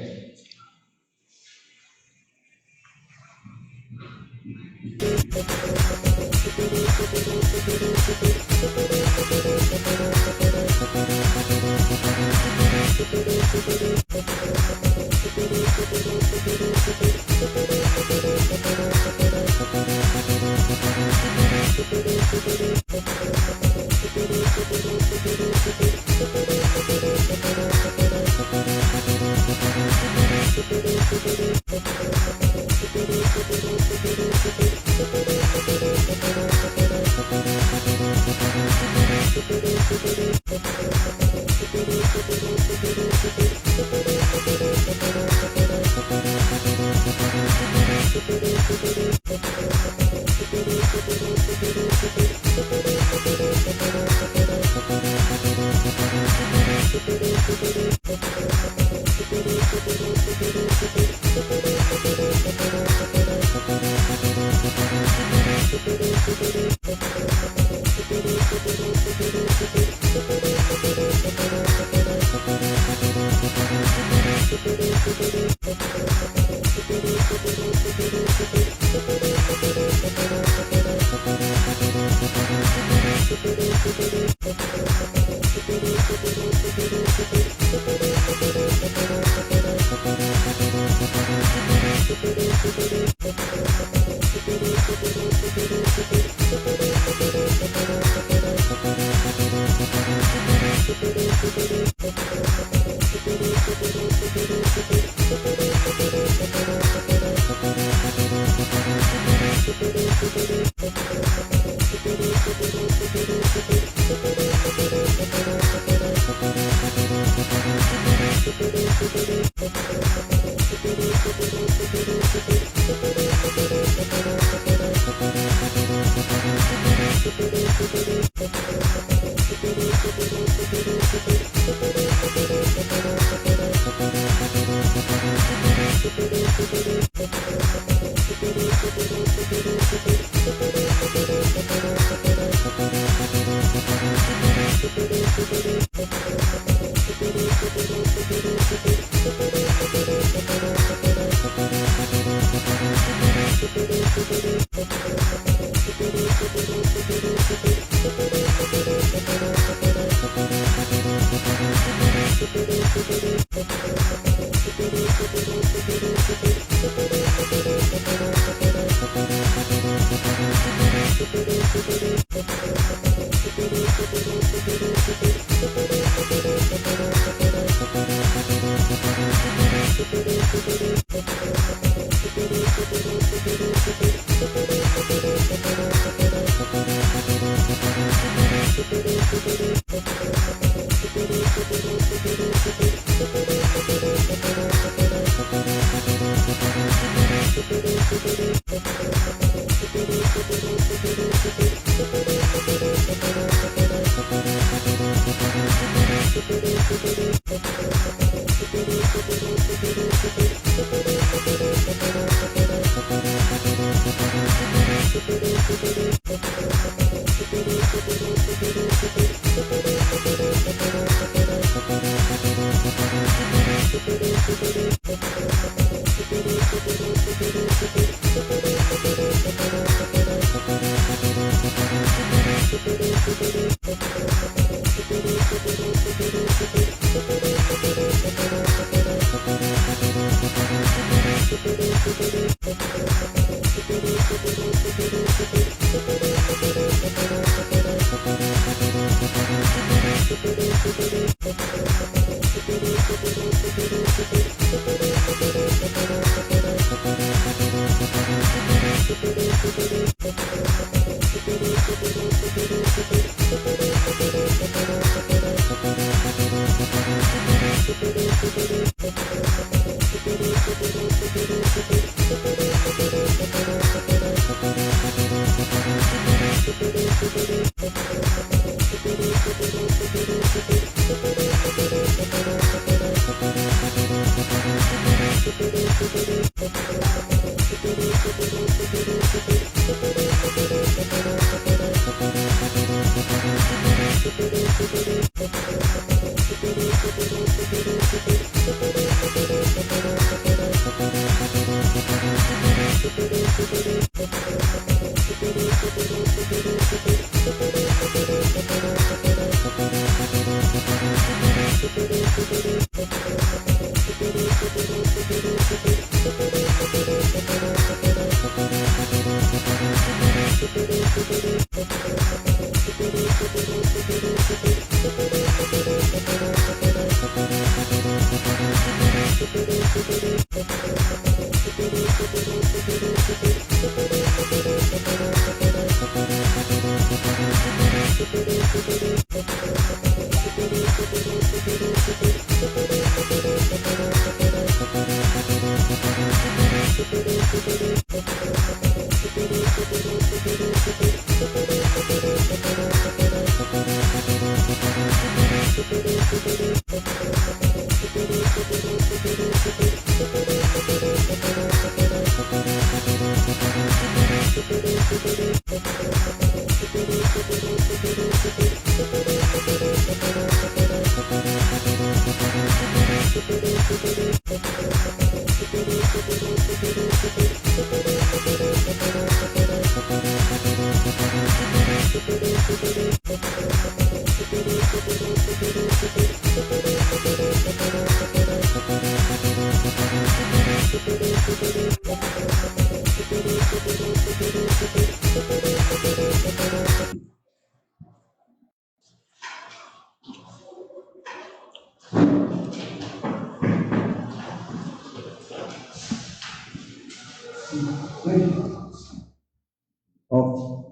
Oh.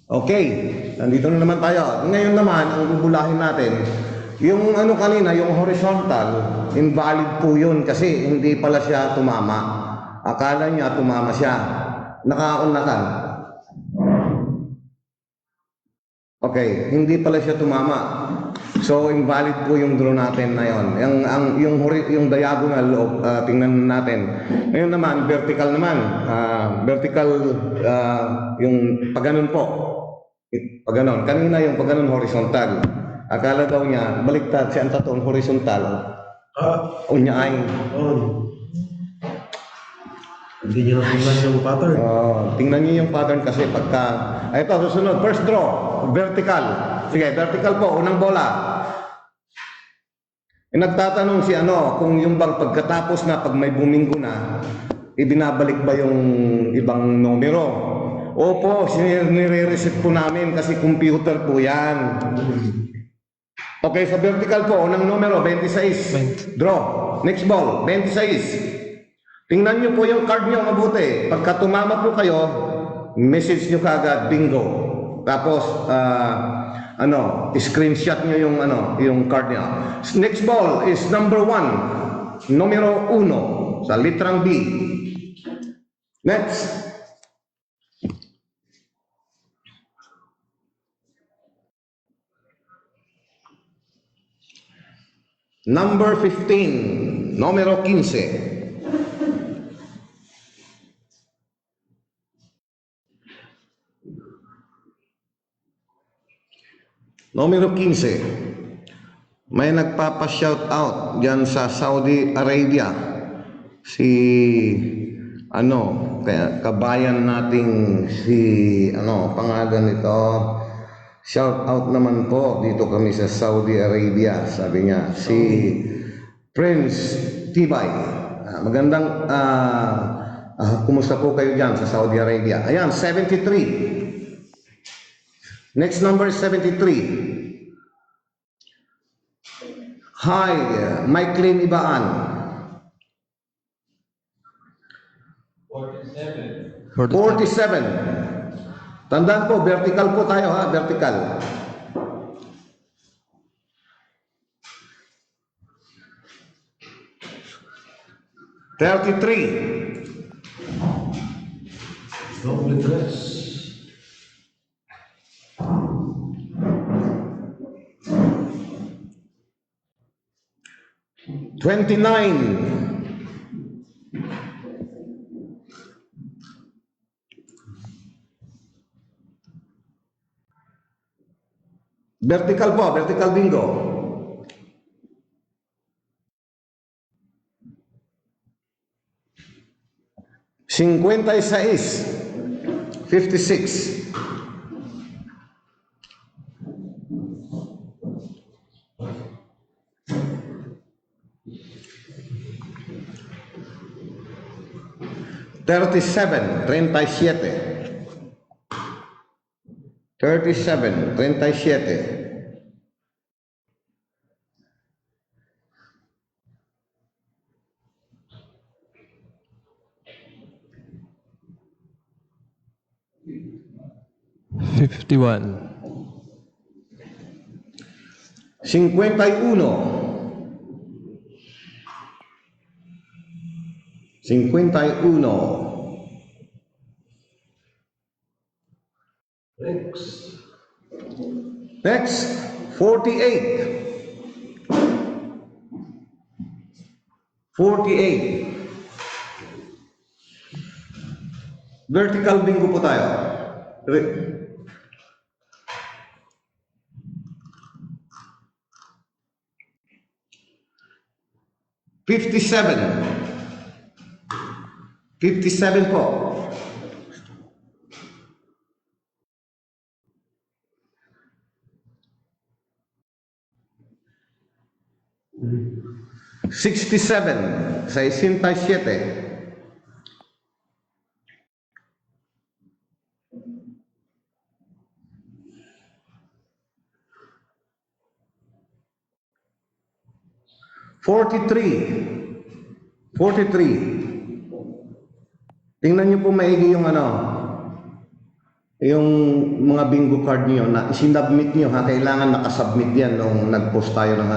Okay, nandito na naman tayo. Ngayon naman, ang bubulahin natin, yung ano kanina, yung horizontal, invalid po yun kasi hindi pala siya tumama. Akala niya tumama siya. Nakaunlakan. Okay, hindi pala siya tumama. So invalid po yung draw natin na yon. Yung diagonal, tingnan natin. Ngayon naman, vertical naman. Vertical, yung paganon po. Paganon. Kanina yung paganon horizontal. Akala daw niya, baliktad siya ang taton horizontal. Unyaay. Hindi niyo natingnan yung pattern. Tingnan niyo yung pattern kasi pagka... Ito, susunod. First draw. Vertical. Sige, vertical po. Unang bola. Nagtatanong si kung yung bang pagkatapos na pag may buminggo na, ibinabalik ba yung ibang numero? Opo, nire-reset po namin kasi computer po yan. Okay, sa vertical po, unang numero, 26. Draw. Next ball, 26. Tingnan nyo po yung card nyo mabuti. Pagka tumama po kayo, message nyo kagad, bingo. Tapos, screenshot nyo yung card nyo. Next ball is number 1. Numero 1 sa litrang B. Next. Number 15. Numero 15. Numero 15. May nagpapa-shout out diyan sa Saudi Arabia. Kabayan nating pangalan nito. Shout out naman po dito kami sa Saudi Arabia, sabi niya, si Prince Tibay. Magandang kumusta po kayo diyan sa Saudi Arabia? Ayan, 73. Next number is 73. Hi, Mike-Lynn Ibaan. 47. Tandaan po, vertical po tayo ha, vertical. Double dress. 29. Vertical po, vertical bingo. Cincuenta y seis. 56. Thirty-seven, 37. 37, 37. $51. 51. 51. Next, 48. 48. Vertical bingo po tayo. 57. 57 po. $67, 67. $43. Tingnan niyo po maigi yung yung mga bingo card niyo na isinubmit niyo ha, kailangan nakasubmit yan nung nag-post tayo ng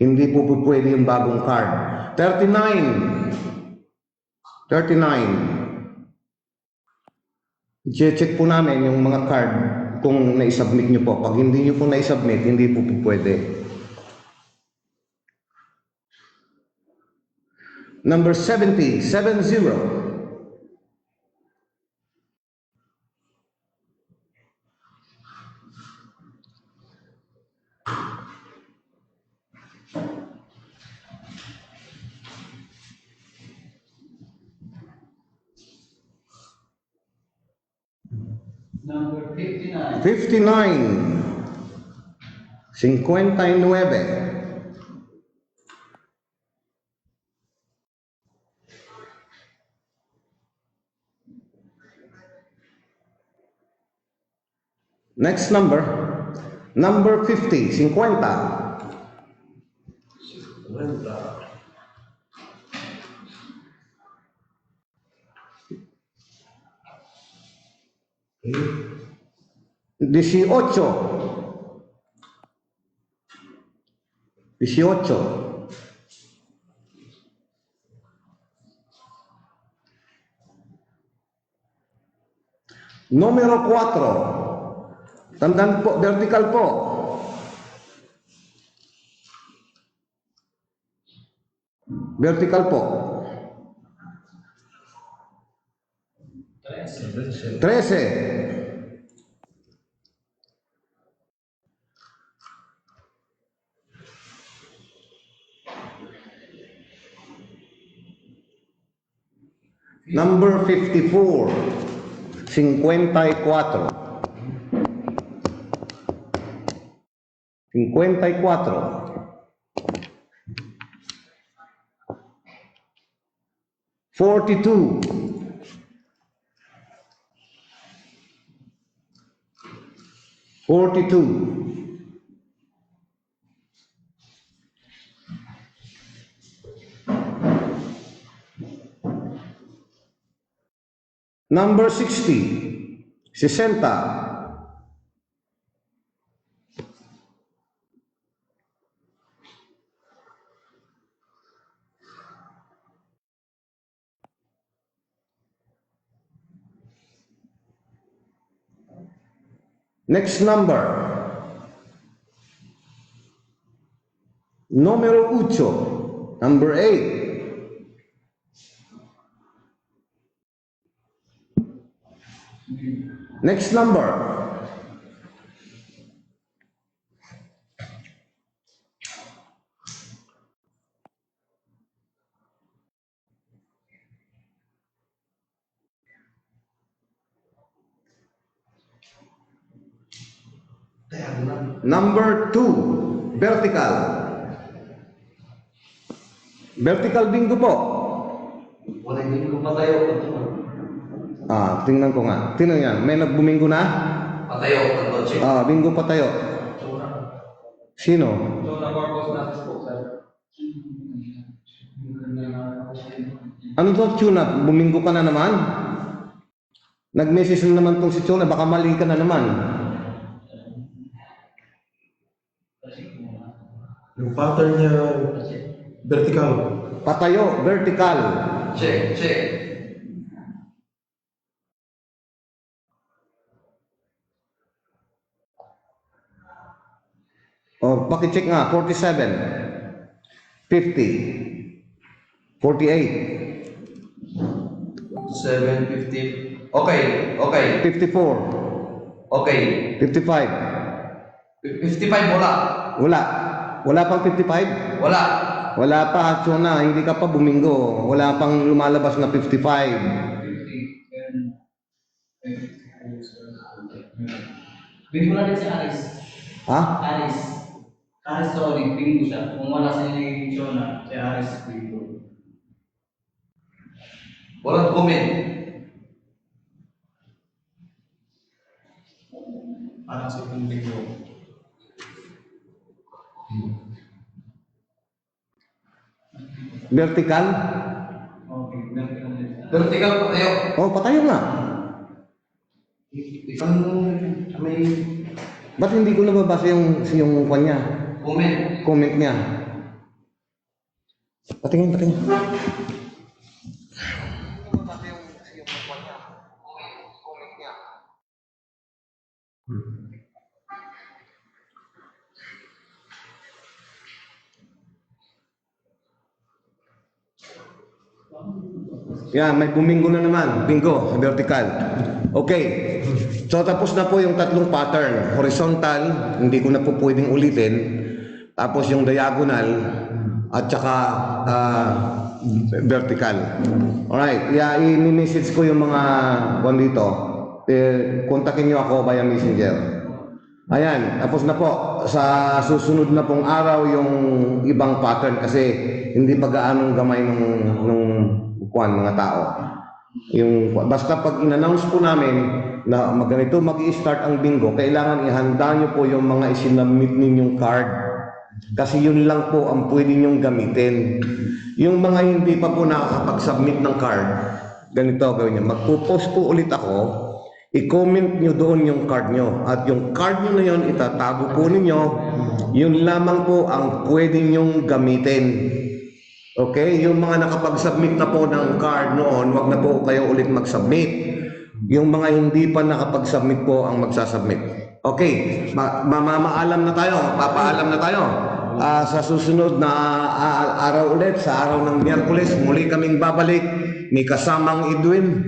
Hindi po pwede yung bagong card. 39. 39. I-check po namin yung mga card kung na-submit nyo po. Pag hindi nyo po na-submit, hindi po pwede. Number 70, 70. Number 59. 59. 59. Next number, number 50, 50. Okay. 18. 18. Numero 4. Tandaan po, vertical po. Vertical po. 13. Number 54. 54. 54. 42. 42. Number 60. 60. Next number. Numero 8. Number 8. Next number. Number 2. Vertical. Vertical bingo po. Wala hindi ko patayo. Tingnan ko nga. Tingnan yan. May nagbumingo na? Patayo, Tantoche. Bingo pa tayo. Sino? Ano to, Tuna? Bumingo ka na naman? Nag-message na naman tong si Tuna. Baka mali ka na naman. Yung pattern niya, vertical. Patayo, vertical. Check, check. Pakicheck nga. 47. 50. 48. 750. Okay, okay. 54. Okay. 55. 55 wala. Wala. Wala pang 55? Wala. Wala pa, Chona. Hindi ka pa bumingo. Wala pang lumalabas na 55. Bingo na din si Aris. Ha? Aris. Aris sorry, bingo siya. Kung wala sa inyo na, si Aris bingo. Walang comment. Parang sa bingo. Vertical? Okay, bingo na din siya. Vertical patayo. Patayo nga. Isang may Ba't hindi ko nababasa yung kanya? comment. Comment niya. Patingin, patingin. Yan, may bumingo na naman. Bingo, vertical. Okay. So, tapos na po yung tatlong pattern. Horizontal, hindi ko na po pwedeng ulitin. Tapos yung diagonal, at saka vertical. Alright, i-message ko yung mga kung dito. Kontakin nyo ako via messenger. Ayan, tapos na po. Sa susunod na pong araw yung ibang pattern kasi hindi pa gaanong gamay nung mga tao. Yung basta pag in-announce po namin na ganito mag-i-start ang bingo, kailangan ihanda nyo po yung mga isinamit ninyong card. Kasi yun lang po ang pwede nyong gamitin. Yung mga hindi pa po nakakapag-submit ng card, ganito gawin nyo. Magpo-post po ulit ako, i-comment nyo doon yung card nyo. At yung card nyo na yun, itatago po ninyo. Yun lamang po ang pwede nyong gamitin. Okay? Yung mga nakapag-submit na po ng card noon, wag na po kayo ulit mag-submit. Yung mga hindi pa nakapag-submit po ang magsasubmit. Okay, mamaalam na tayo, papaalam na tayo. Sa susunod na araw ulit, sa araw ng Miyerkules, muli kaming babalik. May kasamang Edwin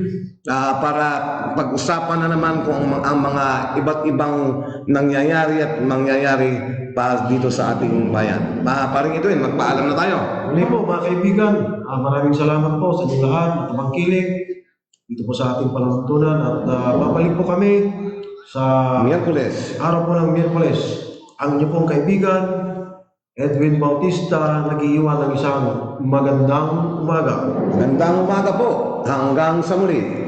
para pag-usapan na naman kung ang mga iba't ibang nangyayari at mangyayari pa dito sa ating bayan. Paring Edwin, magpaalam na tayo. Muli po mga kaibigan, maraming salamat po sa inyong lahat at tabangkilik dito po sa ating palamuntunan at babalik po kami sa Miyerkules. araw po ng Miyerkules. Ang inyong pong kaibigan, Edwin Bautista, nag-iiwan ng isang magandang umaga. Magandang umaga po. Hanggang sa muli.